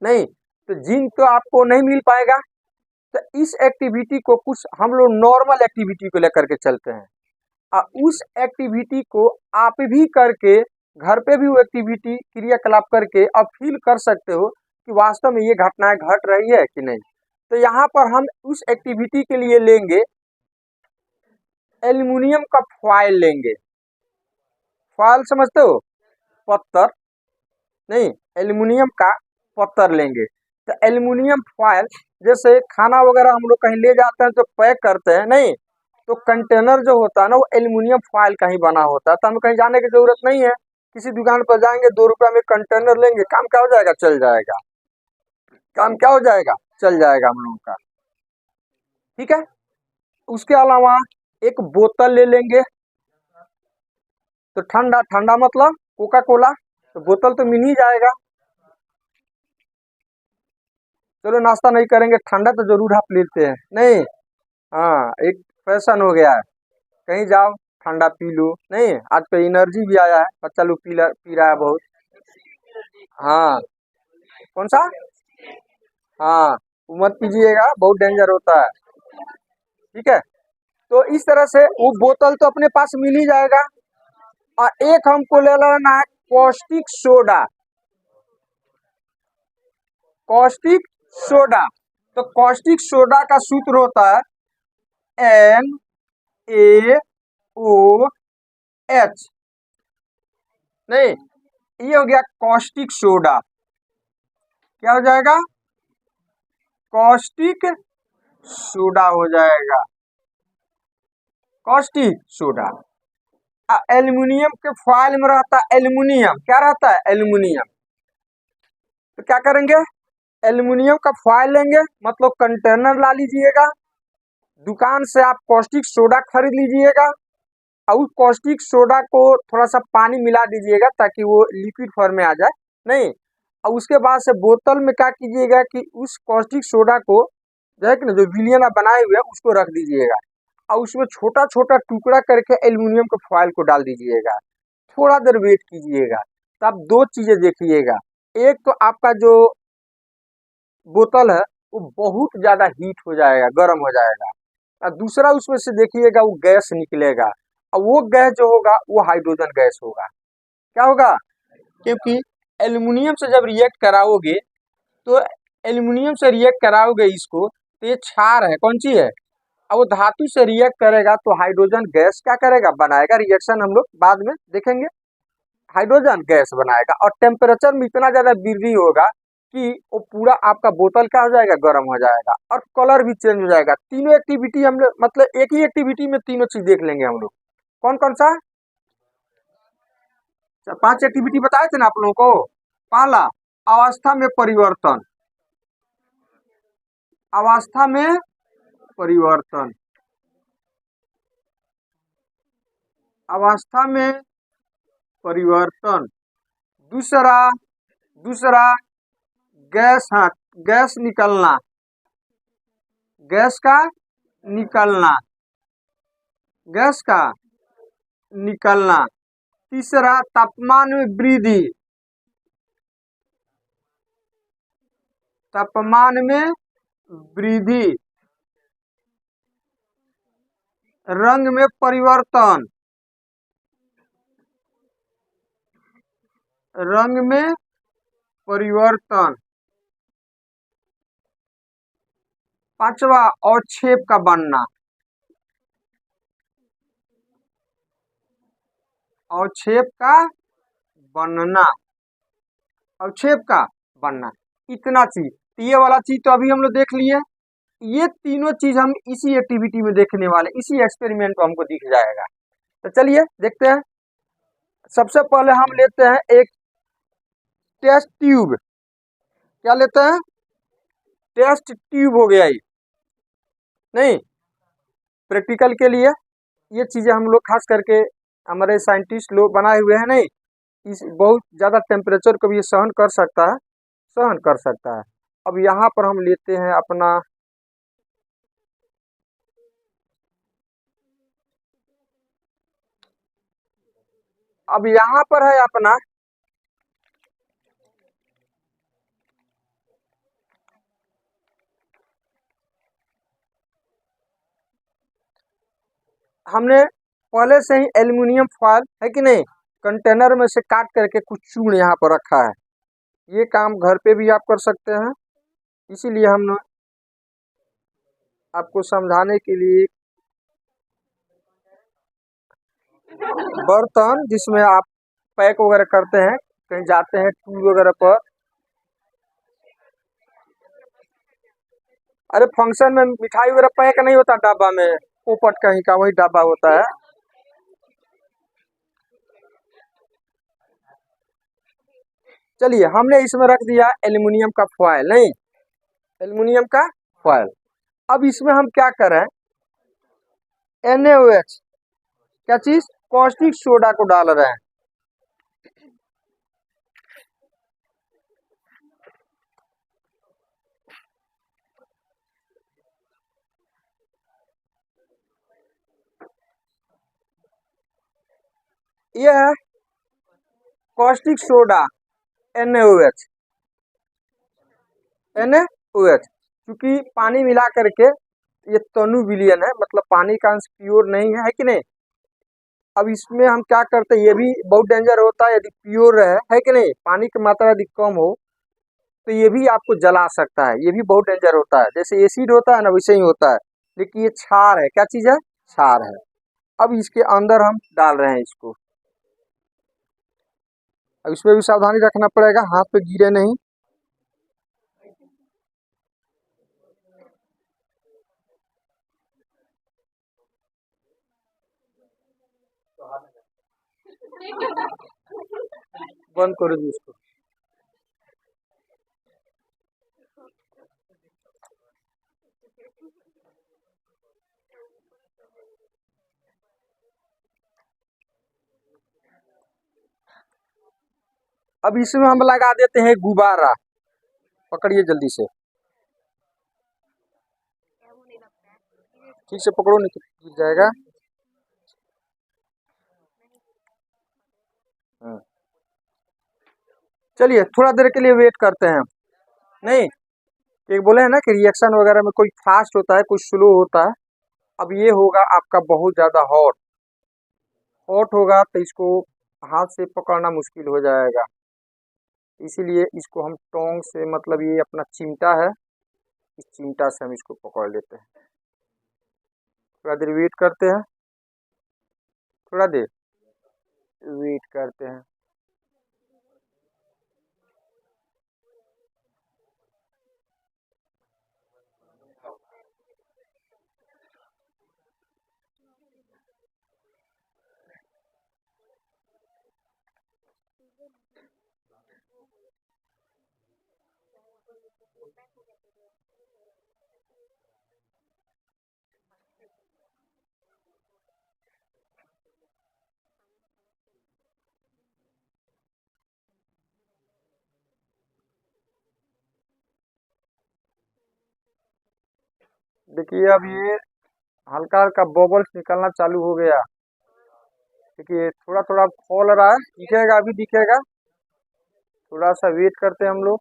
नहीं, तो जिंक तो आपको नहीं मिल पाएगा। तो इस एक्टिविटी को कुछ हम लोग नॉर्मल एक्टिविटी को लेकर के चलते हैं, और उस एक्टिविटी को आप भी करके घर पे भी वो एक्टिविटी क्रियाकलाप करके अब फील कर सकते हो कि वास्तव में ये घटनाएं घट रही है कि नहीं। तो यहाँ पर हम उस एक्टिविटी के लिए लेंगे एल्युमिनियम का फॉयल लेंगे। फॉयल समझते हो? पत्थर। नहीं, एल्युमिनियम का पत्थर लेंगे। तो एल्युमिनियम फॉयल, जैसे खाना वगैरह हम लोग कहीं ले जाते हैं तो पैक करते हैं, नहीं तो कंटेनर जो होता है ना वो एल्युमिनियम फॉयल का ही बना होता है। तो हमें कहीं जाने की जरूरत नहीं है, किसी दुकान पर जाएंगे, 2 रुपये में कंटेनर लेंगे, काम क्या हो जाएगा? चल जाएगा। काम क्या हो जाएगा? चल जाएगा हम लोगों का। ठीक है। उसके अलावा एक बोतल ले लेंगे। तो ठंडा, ठंडा मतलब कोका कोला, तो बोतल तो मिल ही जाएगा। चलो नाश्ता नहीं करेंगे, ठंडा तो जरूर आप लेते हैं, नहीं? हाँ, एक फैशन हो गया है, कहीं जाओ ठंडा पी लो। नहीं, आज पे एनर्जी भी आया है, बच्चा लोग पी रहा है बहुत। हाँ, कौन सा? हाँ, वो मत पीजिएगा, बहुत डेंजर होता है। ठीक है। तो इस तरह से वो बोतल तो अपने पास मिल ही जाएगा। और एक हमको ले लेना है कॉस्टिक सोडा। कॉस्टिक सोडा, तो कॉस्टिक सोडा का सूत्र होता है NaOH। नहीं, ये हो गया कॉस्टिक सोडा। क्या हो जाएगा? कॉस्टिक सोडा हो जाएगा, कॉस्टिक सोडा। एल्युमिनियम के फॉयल में रहता है एल्युमिनियम। क्या रहता है? एल्युमिनियम। तो क्या करेंगे? एल्युमिनियम का फॉयल लेंगे, मतलब कंटेनर ला लीजिएगा, दुकान से आप कॉस्टिक सोडा खरीद लीजिएगा और उस कॉस्टिक सोडा को थोड़ा सा पानी मिला दीजिएगा ताकि वो लिक्विड फॉर्म में आ जाए। नहीं, और उसके बाद से बोतल में क्या कीजिएगा कि उस कॉस्टिक सोडा को जो है कि ना, जो विलियन आप बनाए हुए हैं उसको रख दीजिएगा और उसमें छोटा छोटा टुकड़ा करके एल्युमिनियम के फॉयल को डाल दीजिएगा। थोड़ा देर वेट कीजिएगा, तो आप दो चीजें देखिएगा। एक तो आपका जो बोतल है वो बहुत ज्यादा हीट हो जाएगा, गर्म हो जाएगा। और दूसरा उसमें से देखिएगा वो गैस निकलेगा, और वो गैस जो होगा वो हाइड्रोजन गैस होगा। क्या होगा? क्योंकि एल्युमिनियम से जब रिएक्ट कराओगे तो एल्युमिनियम से रिएक्ट कराओगे इसको, तो ये क्षार है, कौन सी है? अब वो धातु से रिएक्ट करेगा तो हाइड्रोजन गैस क्या करेगा? बनाएगा। रिएक्शन हम लोग बाद में देखेंगे। हाइड्रोजन गैस बनाएगा और टेम्परेचर में इतना ज्यादा वृद्धि होगा कि वो पूरा आपका बोतल क्या हो जाएगा? गर्म हो जाएगा और कलर भी चेंज हो जाएगा। तीनों एक्टिविटी हम लोग, मतलब एक ही एक्टिविटी में तीनों चीज देख लेंगे हम लोग। कौन कौन सा? 5 एक्टिविटी बताए थे ना आप लोगों को। पहला, अवस्था में परिवर्तन। अवस्था में परिवर्तन, अवस्था में परिवर्तन। दूसरा, दूसरा गैस, हाँ, गैस निकलना, गैस का निकलना, गैस का निकलना। तीसरा, तापमान में वृद्धि, तापमान में वृद्धि। रंग में परिवर्तन, रंग में परिवर्तन। पांचवा, अवक्षेप का बनना, अवक्षेप का बनना, अवक्षेप का बनना। इतना चीज, ये वाला चीज तो अभी हम लोग देख लिए। ये तीनों चीज हम इसी एक्टिविटी में देखने वाले, इसी एक्सपेरिमेंट में हमको दिख जाएगा। तो चलिए देखते हैं। सबसे पहले हम लेते हैं एक टेस्ट ट्यूब। क्या लेते हैं? टेस्ट ट्यूब हो गया ये। नहीं, प्रैक्टिकल के लिए ये चीजें हम लोग खास करके हमारे साइंटिस्ट लोग बनाए हुए हैं। नहीं, इस बहुत ज्यादा टेम्परेचर को भी ये सहन कर सकता है, सहन कर सकता है। अब यहाँ पर हम लेते हैं अपना अब यहाँ पर है अपना हमने पहले से ही एल्युमिनियम फॉयल है कि नहीं, कंटेनर में से काट करके कुछ चूर्ण यहाँ पर रखा है। ये काम घर पे भी आप कर सकते हैं, इसीलिए हम आपको समझाने के लिए बर्तन जिसमें आप पैक वगैरह करते हैं, कहीं जाते हैं टूर वगैरह पर। अरे फंक्शन में मिठाई वगैरह पैक नहीं होता डब्बा में, पोपट कहीं का वही डब्बा होता है। चलिए, हमने इसमें रख दिया एल्युमिनियम का फॉयल। नहीं, एल्युमिनियम का फॉयल। अब इसमें हम क्या करें? NaOH, क्या चीज? कॉस्टिक सोडा को डाल रहे हैं। यह है कॉस्टिक सोडा NaOH। NaOH, क्योंकि पानी मिला करके ये तनु विलियन है, मतलब पानी का अंश प्योर नहीं है कि नहीं। अब इसमें हम क्या करते हैं, ये भी बहुत डेंजर होता है यदि प्योर है कि नहीं, पानी की मात्रा यदि कम हो तो ये भी आपको जला सकता है, ये भी बहुत डेंजर होता है। जैसे एसिड होता है ना वैसे ही होता है, लेकिन ये क्षार है, क्या चीज है, क्षार है। अब इसके अंदर हम डाल रहे हैं इसको। अब इसमें भी सावधानी रखना पड़ेगा, हाथ पे गिरे नहीं। बंद करो जी इसको। अब इसमें हम लगा देते हैं गुब्बारा, पकड़िए जल्दी से, ठीक से पकड़ो नहीं तो गिर जाएगा। चलिए थोड़ा देर के लिए वेट करते हैं। नहीं, एक बोले हैं ना कि रिएक्शन वगैरह में कोई फास्ट होता है कोई स्लो होता है। अब ये होगा आपका बहुत ज्यादा हॉट, हॉट होगा तो इसको हाथ से पकड़ना मुश्किल हो जाएगा, इसीलिए इसको हम टोंग से, मतलब ये अपना चिमटा है, इस चिमटा से हम इसको पकड़ लेते हैं। थोड़ा देर वेट करते हैं, थोड़ा देर वेट करते हैं। देखिए अब ये हल्का हल्का बबल्स निकलना चालू हो गया। देखिए थोड़ा थोड़ा खोल रहा है, दिखेगा, अभी दिखेगा। थोड़ा सा वेट करते हैं हम लोग।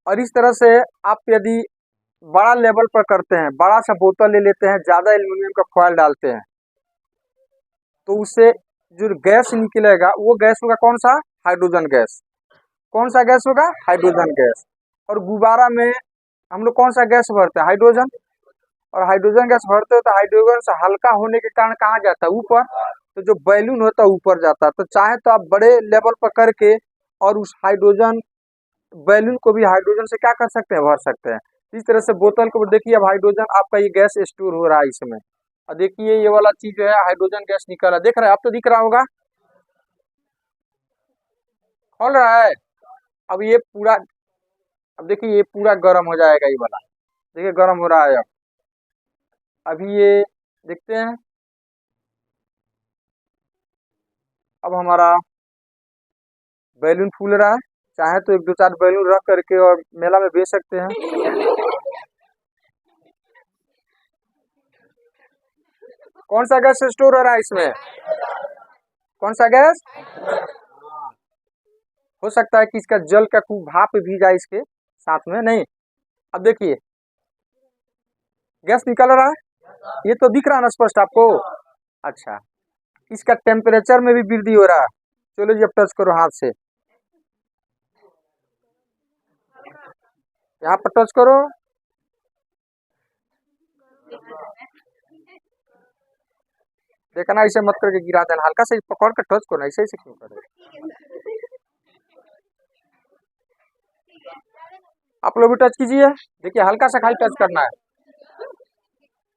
और इस तरह से आप यदि बड़ा लेवल पर करते हैं, बड़ा सा बोतल ले लेते हैं, ज्यादा एल्यूमिनियम का फॉयल डालते हैं, तो उससे जो गैस निकलेगा वो गैस होगा कौन सा, हाइड्रोजन गैस। कौन सा गैस होगा, हाइड्रोजन गैस। और गुब्बारा में हम लोग कौन सा गैस भरते हैं, हाइड्रोजन। और हाइड्रोजन गैस भरते हो तो हाइड्रोजन से हल्का होने के कारण कहाँ जाता है, ऊपर। तो जो बैलून होता है ऊपर जाता है। तो चाहे तो आप बड़े लेवल पर करके और उस हाइड्रोजन बैलून को भी हाइड्रोजन से क्या कर सकते हैं, भर सकते हैं। इस तरह से बोतल को देखिए, अब हाइड्रोजन आपका ये गैस स्टोर हो रहा है इसमें। और देखिए ये वाला चीज जो है हाइड्रोजन गैस निकल रहा है, देख रहे हैं आप, तो दिख रहा होगा, खोल रहा है। अब ये पूरा, अब देखिए ये पूरा गर्म हो जाएगा ये वाला, देखिए गर्म हो रहा है अब। अभी ये देखते हैं, अब हमारा बैलून फूल रहा है। चाहे तो एक दो चार बैलून रख करके और मेला में बेच सकते हैं। कौन सा गैस स्टोर हो रहा है इसमें, कौन सा गैस। हो सकता है कि इसका जल का खूब भाप भी जाए इसके साथ में, नहीं। अब देखिए गैस निकल रहा है, ये तो दिख रहा है ना स्पष्ट आपको। अच्छा, इसका टेम्परेचर में भी वृद्धि हो रहा है। चलो जी अब टच करो हाथ से, यहाँ पर टच करो। देखना ऐसे मत करके गिरा देना, हल्का से पकड़ कर टच करो, ऐसे ऐसे क्यों करे। आप लोग भी टच कीजिए, देखिए हल्का सा खाली टच करना है।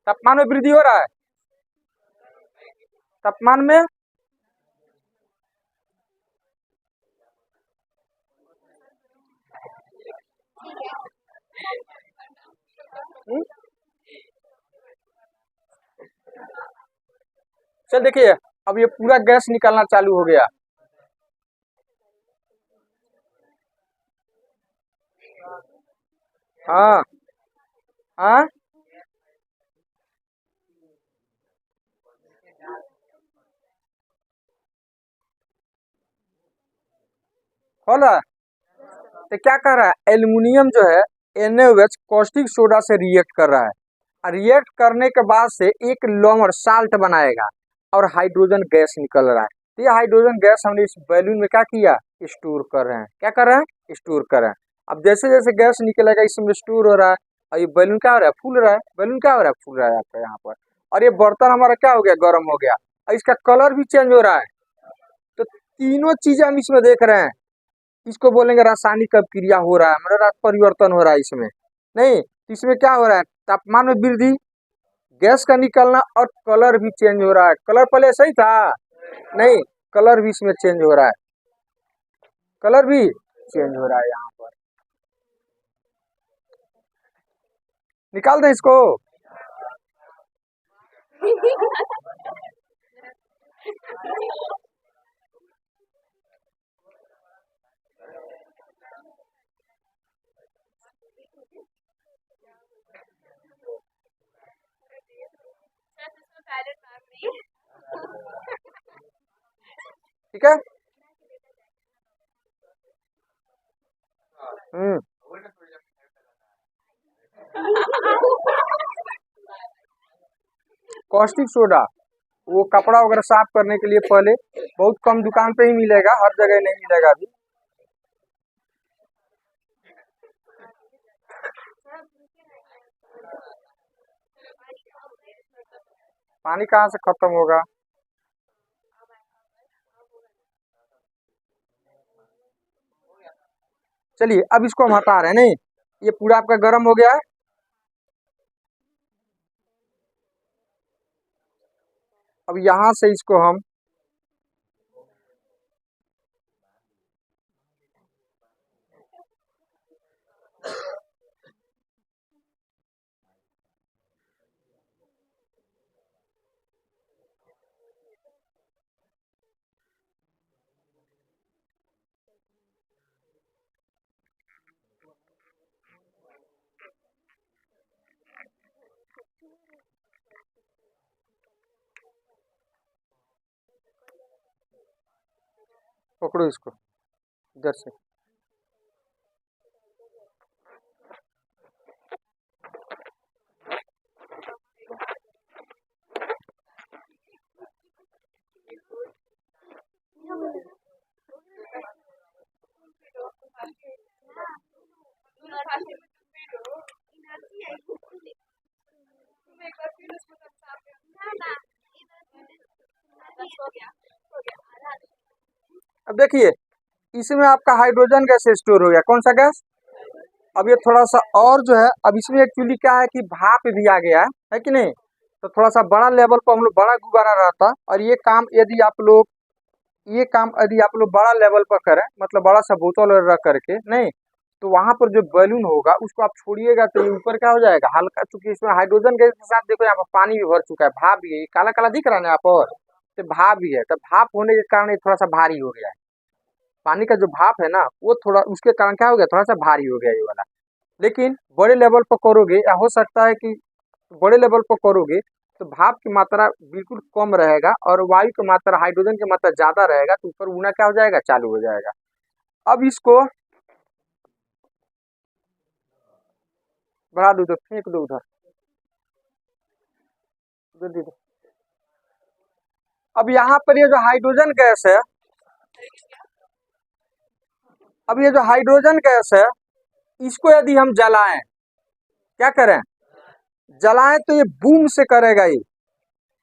तापमान में वृद्धि हो रहा है, तापमान में। चल देखिए अब ये पूरा गैस निकलना चालू हो गया। हाँ हाँ, खोल रहा है। तो क्या कर रहा है, एल्युमिनियम जो है NaOH कॉस्टिक सोडा से रिएक्ट कर रहा है। रिएक्ट करने के बाद से एक लॉन्गर साल्ट बनाएगा और हाइड्रोजन गैस निकल रहा है। तो ये हाइड्रोजन गैस हमने इस बैलून में क्या किया, स्टोर कर रहे हैं। क्या कर रहे हैं, स्टोर कर रहे हैं। अब जैसे जैसे गैस निकलेगा इसमें स्टोर हो रहा है, और ये बैलून क्या हो रहा है, फूल रहा है। बैलून क्या हो रहा है, फूल रहा है आपका यहाँ पर। और ये बर्तन हमारा क्या हो गया, गर्म हो गया, और इसका कलर भी चेंज हो रहा है। तो तीनों चीजें हम इसमें देख रहे हैं। इसको बोलेंगे रासायनिक अभिक्रिया हो रहा है, मतलब परिवर्तन हो रहा है इसमें। नहीं तो इसमें क्या हो रहा है, तापमान में वृद्धि, गैस का निकलना, और कलर भी चेंज हो रहा है। कलर पहले सही था, नहीं, कलर भी इसमें चेंज हो रहा है। कलर भी चेंज हो रहा है यहाँ पर। निकाल दें इसको। ठीक है। हम्म। कॉस्टिक सोडा वो कपड़ा वगैरह साफ करने के लिए पहले बहुत कम दुकान पे ही मिलेगा, हर जगह नहीं मिलेगा अभी। पानी कहाँ से खत्म होगा। चलिए अब इसको हम हटा रहे हैं। नहीं, ये पूरा आपका गर्म हो गया है। अब यहाँ से इसको हम पकड़ो इसको इधर से। अब देखिए इसमें आपका हाइड्रोजन गैस स्टोर हो गया। कौन सा गैस, अब ये थोड़ा सा और जो है, अब इसमें एक्चुअली क्या है कि भाप भी आ गया है कि नहीं। तो थोड़ा सा बड़ा लेवल पर हम लोग बड़ा गुब्बारा रहता, और ये काम यदि आप लोग, ये काम यदि आप लोग बड़ा लेवल पर करें, मतलब बड़ा सा बोतल रख करके, नहीं तो वहां पर जो बैलून होगा उसको आप छोड़िएगा तो ये ऊपर क्या हो जाएगा, हल्का, चूंकि इसमें हाइड्रोजन गैस के साथ देखो यहाँ पर पानी भी भर चुका है, भाप भी है, ये काला काला दिख रहा है ना यहाँ पर, तो भाप भी है। तो भाप होने के कारण ये थोड़ा सा भारी हो गया है। पानी का जो भाप है ना वो थोड़ा उसके कारण क्या हो गया, थोड़ा सा भारी हो गया ये वाला। लेकिन बड़े लेवल पर करोगे, या हो सकता है कि बड़े लेवल पर करोगे तो भाप की मात्रा बिल्कुल कम रहेगा, और वायु की मात्रा, हाइड्रोजन की मात्रा ज्यादा रहेगा, तो ऊपर उड़ना क्या हो जाएगा, चालू हो जाएगा। अब इसको बढ़ा दो, तो फेंक दो उधर, दे दे दो। अब यहाँ पर ये जो हाइड्रोजन गैस है, अब ये जो हाइड्रोजन गैस है, इसको यदि हम जलाएं, क्या करें, जलाएं तो ये बूम से करेगा ये।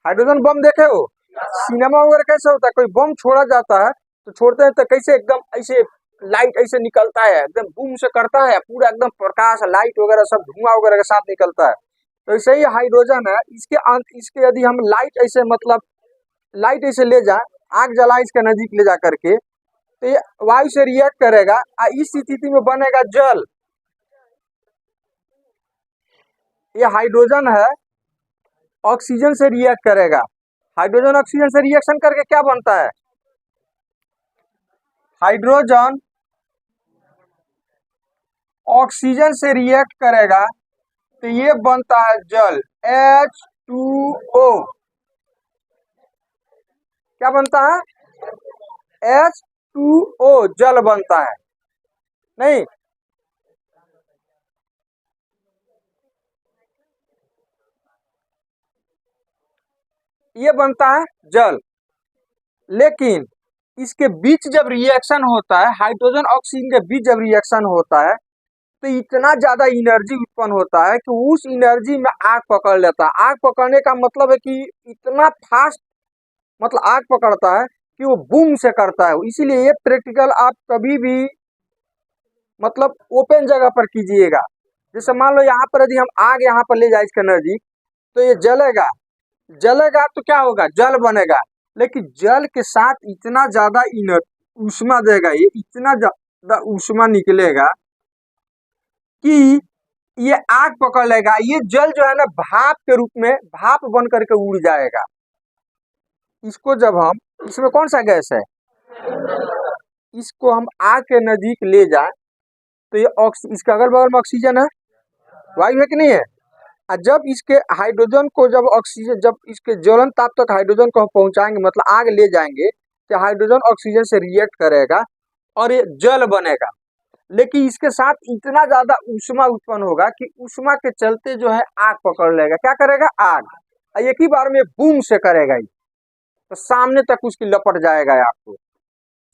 हाइड्रोजन बम देखे हो सिनेमा वगैरह, कैसे होता है, कोई बम छोड़ा जाता है तो छोड़ते हैं तो कैसे एकदम ऐसे लाइट ऐसे निकलता है, एकदम बूम से करता है, पूरा एकदम प्रकाश लाइट वगैरह सब धुआं वगैरह के साथ निकलता है। तो ऐसे ही हाइड्रोजन है, इसके यदि हम लाइट ऐसे, मतलब लाइट ऐसे ले जाए, आग जलाए इसके नजदीक ले जा करके, तो ये वायु से रिएक्ट करेगा, इस स्थिति में बनेगा जल। ये हाइड्रोजन है, ऑक्सीजन से रिएक्ट करेगा। हाइड्रोजन ऑक्सीजन से रिएक्शन करके क्या बनता है, हाइड्रोजन ऑक्सीजन से रिएक्ट करेगा तो ये बनता है जल, H2O। क्या बनता है? H2O जल बनता है। नहीं, ये बनता है जल। लेकिन इसके बीच जब रिएक्शन होता है, हाइड्रोजन ऑक्सीजन के बीच जब रिएक्शन होता है तो इतना ज्यादा एनर्जी उत्पन्न होता है कि उस एनर्जी में आग पकड़ लेता है। आग पकड़ने का मतलब है कि इतना फास्ट, मतलब आग पकड़ता है कि वो बूम से करता है। इसीलिए ये प्रैक्टिकल आप कभी भी मतलब ओपन जगह पर कीजिएगा। जैसे मान लो यहाँ पर यदि हम आग यहाँ पर ले जाए इसके नजदीक, तो ये जलेगा। जलेगा तो क्या होगा? जल बनेगा। लेकिन जल के साथ इतना ज्यादा ऊष्मा देगा, ये इतना ज्यादा ऊष्मा निकलेगा कि ये आग पकड़ लेगा। ये जल जो है ना, भाप के रूप में भाप बन करके उड़ जाएगा। इसको जब हम, इसमें कौन सा गैस है, इसको हम आग के नजदीक ले जाए तो ये इसके अगल बगल में ऑक्सीजन है, वायु है कि नहीं है? और जब इसके हाइड्रोजन को, जब ऑक्सीजन, जब इसके ज्वलन ताप तक हाइड्रोजन को हम पहुंचाएंगे, मतलब आग ले जाएंगे, तो हाइड्रोजन ऑक्सीजन से रिएक्ट करेगा और ये जल बनेगा। लेकिन इसके साथ इतना ज्यादा ऊष्मा उत्पन्न होगा कि ऊष्मा के चलते जो है आग पकड़ लेगा। क्या करेगा? आग। और एक ही बार में बूम से करेगा ही, तो सामने तक उसकी लपट जाएगा आपको,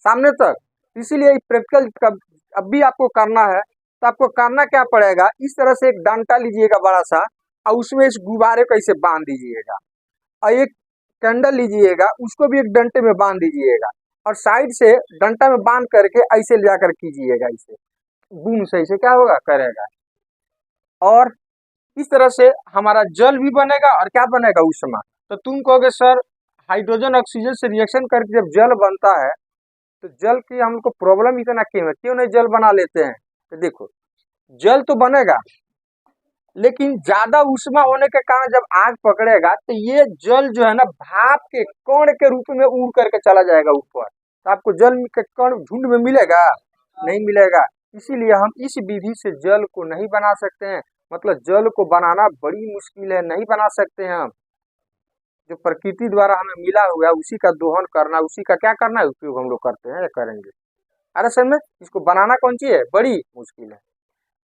सामने तक। इसीलिए प्रैक्टिकल अब भी आपको करना है तो आपको करना क्या पड़ेगा, इस तरह से एक डंटा लीजिएगा बड़ा सा और उसमें इस गुब्बारे को ऐसे बांध दीजिएगा, और एक कैंडल लीजिएगा, उसको भी एक डंटे में बांध दीजिएगा, और साइड से डंटा में बांध करके ऐसे ले जाकर कीजिएगा, इसे बूम से ऐसे क्या होगा, करेगा। और इस तरह से हमारा जल भी बनेगा और क्या बनेगा, ऊष्मा। तो तुम कहोगे सर हाइड्रोजन ऑक्सीजन से रिएक्शन करके जब जल बनता है तो जल की हमको प्रॉब्लम इतना क्यों है, क्यों नहीं जल बना लेते हैं? तो देखो, जल तो बनेगा लेकिन ज्यादा ऊष्मा होने के कारण जब आग पकड़ेगा तो ये जल जो है ना, भाप के कण के रूप में उड़ करके चला जाएगा ऊपर। तो आपको जल के कण झुंड में मिलेगा? नहीं मिलेगा। इसीलिए हम इस विधि से जल को नहीं बना सकते हैं। मतलब जल को बनाना बड़ी मुश्किल है, नहीं बना सकते हैं हम। जो प्रकृति द्वारा हमें मिला हुआ है उसी का दोहन करना, उसी का क्या करना है, उपयोग हम लोग करते हैं या करेंगे। अरे सर में इसको बनाना कौन सी है, बड़ी मुश्किल है।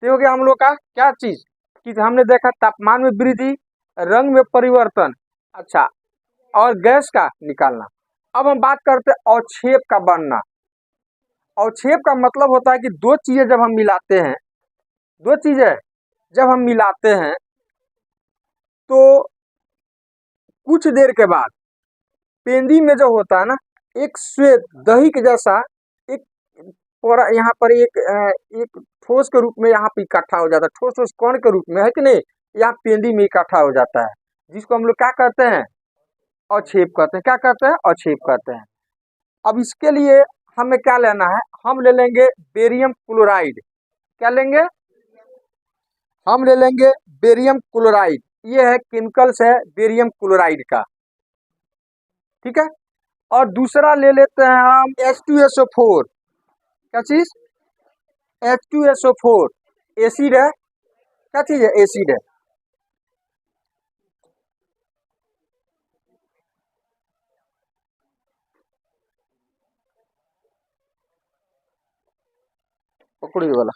तो हो गया हम लोग का क्या चीज कि हमने देखा तापमान में वृद्धि, रंग में परिवर्तन, अच्छा, और गैस का निकालना। अब हम बात करते हैं अवक्षेप का बनना। अवक्षेप का मतलब होता है कि दो चीजें जब हम मिलाते हैं, दो चीजें जब हम मिलाते हैं तो कुछ देर के बाद पेंदी में जो होता है ना, एक श्वेत दही के जैसा एक यहाँ पर एक ठोस के रूप में यहाँ पे इकट्ठा हो जाता है, ठोस ठोस कण के रूप में, है कि नहीं? यहाँ पेंदी में इकट्ठा हो जाता है, जिसको हम लोग क्या कहते हैं, अवक्षेप कहते हैं। क्या कहते हैं? अवक्षेप कहते हैं। अब इसके लिए हमें क्या लेना है, हम ले लेंगे बेरियम क्लोराइड। क्या लेंगे? हम ले लेंगे बेरियम क्लोराइड। ये है केमिकल्स है बेरियम क्लोराइड का, ठीक है। और दूसरा ले लेते हैं हम H2SO4। क्या चीज? H2SO4 एसिड है। क्या चीज है? एसिड है। पकड़ी वाला।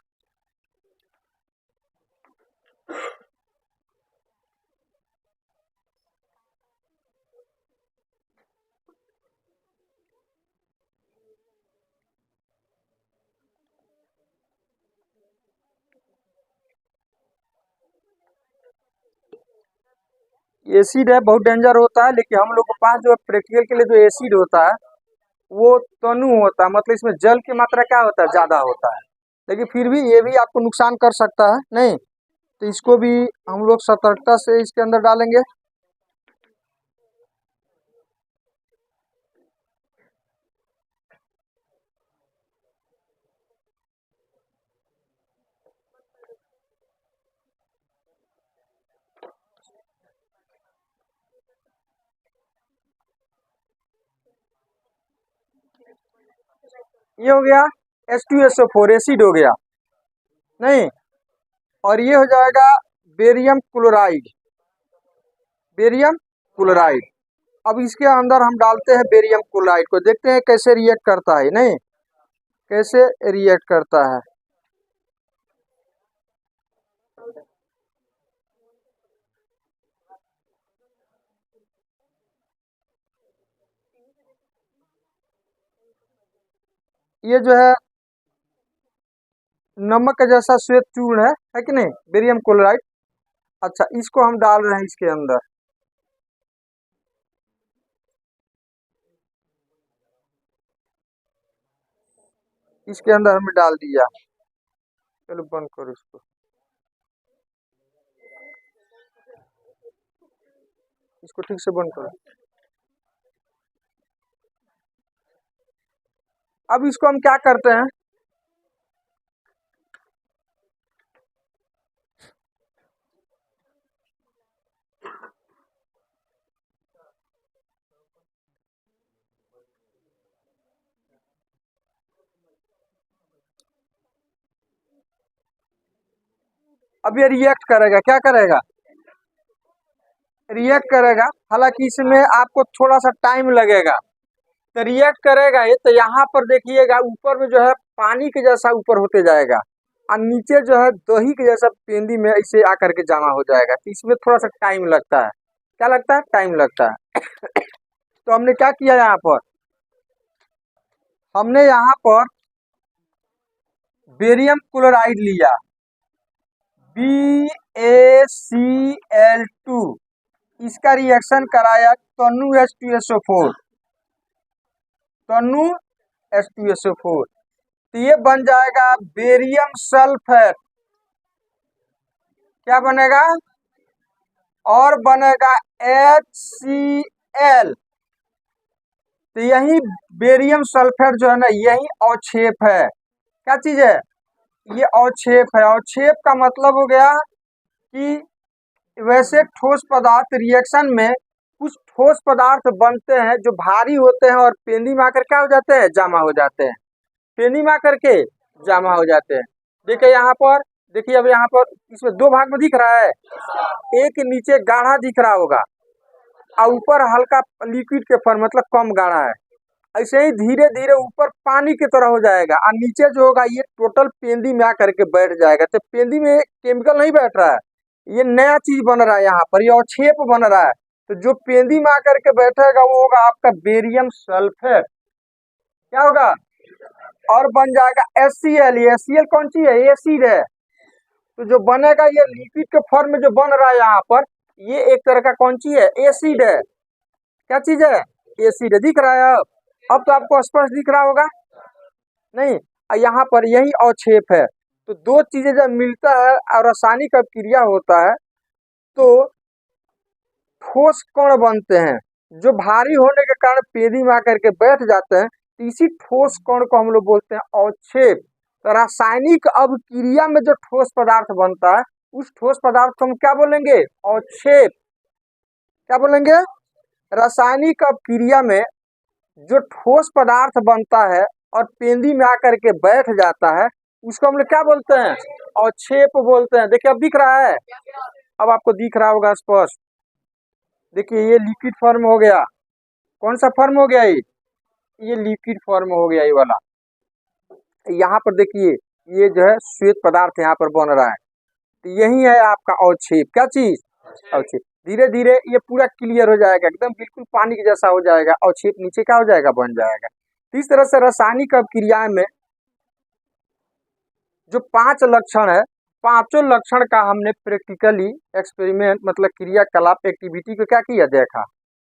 एसिड है, बहुत डेंजर होता है, लेकिन हम लोग के पास जो प्रैक्टिकल के लिए जो एसिड होता है वो तनु होता है, मतलब इसमें जल की मात्रा क्या होता है, ज्यादा होता है। लेकिन फिर भी ये भी आपको नुकसान कर सकता है, नहीं? तो इसको भी हम लोग सतर्कता से इसके अंदर डालेंगे। ये हो गया H2SO4 एसिड हो गया, नहीं? और ये हो जाएगा बेरियम क्लोराइड, बेरियम क्लोराइड। अब इसके अंदर हम डालते हैं बेरियम क्लोराइड को, देखते हैं कैसे रिएक्ट करता है, नहीं कैसे रिएक्ट करता है। ये जो है नमक का जैसा श्वेत चूर्ण है कि नहीं, बेरियम क्लोराइड। अच्छा, इसको हम डाल रहे हैं इसके अंदर। इसके अंदर हमने डाल दिया। चलो बंद करो इसको, इसको ठीक से बंद करो। अब इसको हम क्या करते हैं, अब ये रिएक्ट करेगा, क्या करेगा, रिएक्ट करेगा। हालांकि इसमें आपको थोड़ा सा टाइम लगेगा, तो रिएक्ट करेगा ये। तो यहाँ पर देखिएगा ऊपर में जो है पानी के जैसा ऊपर होते जाएगा, और नीचे जो है दही के जैसा पेंदी में इसे आकर के जमा हो जाएगा। तो इसमें थोड़ा सा टाइम लगता है, क्या लगता है, टाइम लगता है। तो हमने क्या किया यहाँ पर, हमने यहाँ पर बेरियम क्लोराइड लिया, BaCl2, इसका रिएक्शन कराया तनु H2SO4, तनु H2SO4। तो ये बन जाएगा बेरियम सल्फेट, क्या बनेगा, और बनेगा HCl। तो यही बेरियम सल्फेट जो है ना, यही अवक्षेप है। क्या चीज है, ये अवक्षेप है। अवक्षेप का मतलब हो गया कि वैसे ठोस पदार्थ रिएक्शन में कुछ ठोस पदार्थ बनते हैं जो भारी होते हैं और पेंदी में आकर क्या हो जाते हैं, जमा हो जाते हैं, पेंदी में आकर के जमा हो जाते हैं। देखिए यहाँ पर, देखिए अब यहाँ पर इसमें दो भाग में दिख रहा है, एक नीचे गाढ़ा दिख रहा होगा और ऊपर हल्का लिक्विड के फॉर्म, मतलब कम गाढ़ा है। ऐसे ही धीरे धीरे ऊपर पानी की तरह हो जाएगा और नीचे जो होगा ये टोटल पेंदी में आकर के बैठ जाएगा। तो पेंदी में केमिकल नहीं बैठ रहा है, ये नया चीज बन रहा है, यहाँ पर ये अवक्षेप बन रहा है। तो जो पेंदी में आकर के बैठेगा वो होगा आपका बेरियम सल्फेट, क्या होगा, और बन जाएगा HCl। ये HCl कौन सी है, एसिड है। तो जो बनेगा ये लिक्विड के फॉर्म में जो बन रहा है यहाँ पर, ये एक तरह का कौन सी है, एसिड है। क्या चीज है, एसिड है। दिख रहा है अब तो आपको स्पष्ट दिख रहा होगा, नहीं, यहाँ पर यही अवक्षेप है। तो दो चीजें जब मिलता है और रासायनिक अभिक्रिया होता है तो ठोस कण बनते हैं जो भारी होने के कारण पेंदी में आकर के बैठ जाते हैं। तो इसी ठोस कण को हम लोग बोलते हैं अवक्षेप। तो रासायनिक अभिक्रिया में जो ठोस पदार्थ बनता है उस ठोस पदार्थ को हम क्या बोलेंगे, अवक्षेप। क्या बोलेंगे, रासायनिक अभिक्रिया में जो ठोस पदार्थ बनता है और पेंदी में आकर के बैठ जाता है उसको हम लोग क्या बोलते हैं, अवक्षेप बोलते हैं। देखिए अब दिख रहा है, अब आपको दिख रहा होगा स्पष्ट। देखिए ये लिक्विड फॉर्म हो गया, कौन सा फॉर्म हो गया, ये लिक्विड फॉर्म हो गया ये वाला। यहाँ पर देखिए ये जो है श्वेत पदार्थ यहाँ पर बन रहा है। तो यही है आपका अवक्षेप, क्या चीज, अवक्षेप। धीरे धीरे ये पूरा क्लियर हो जाएगा, एकदम बिल्कुल पानी के जैसा हो जाएगा, अवक्षेप नीचे क्या हो जाएगा, बन जाएगा। तो इस तरह से रासायनिक अभिक्रिया में जो 5 लक्षण है, पांचों लक्षण का हमने प्रैक्टिकली एक्सपेरिमेंट मतलब क्रियाकलाप एक्टिविटी को क्या किया, देखा।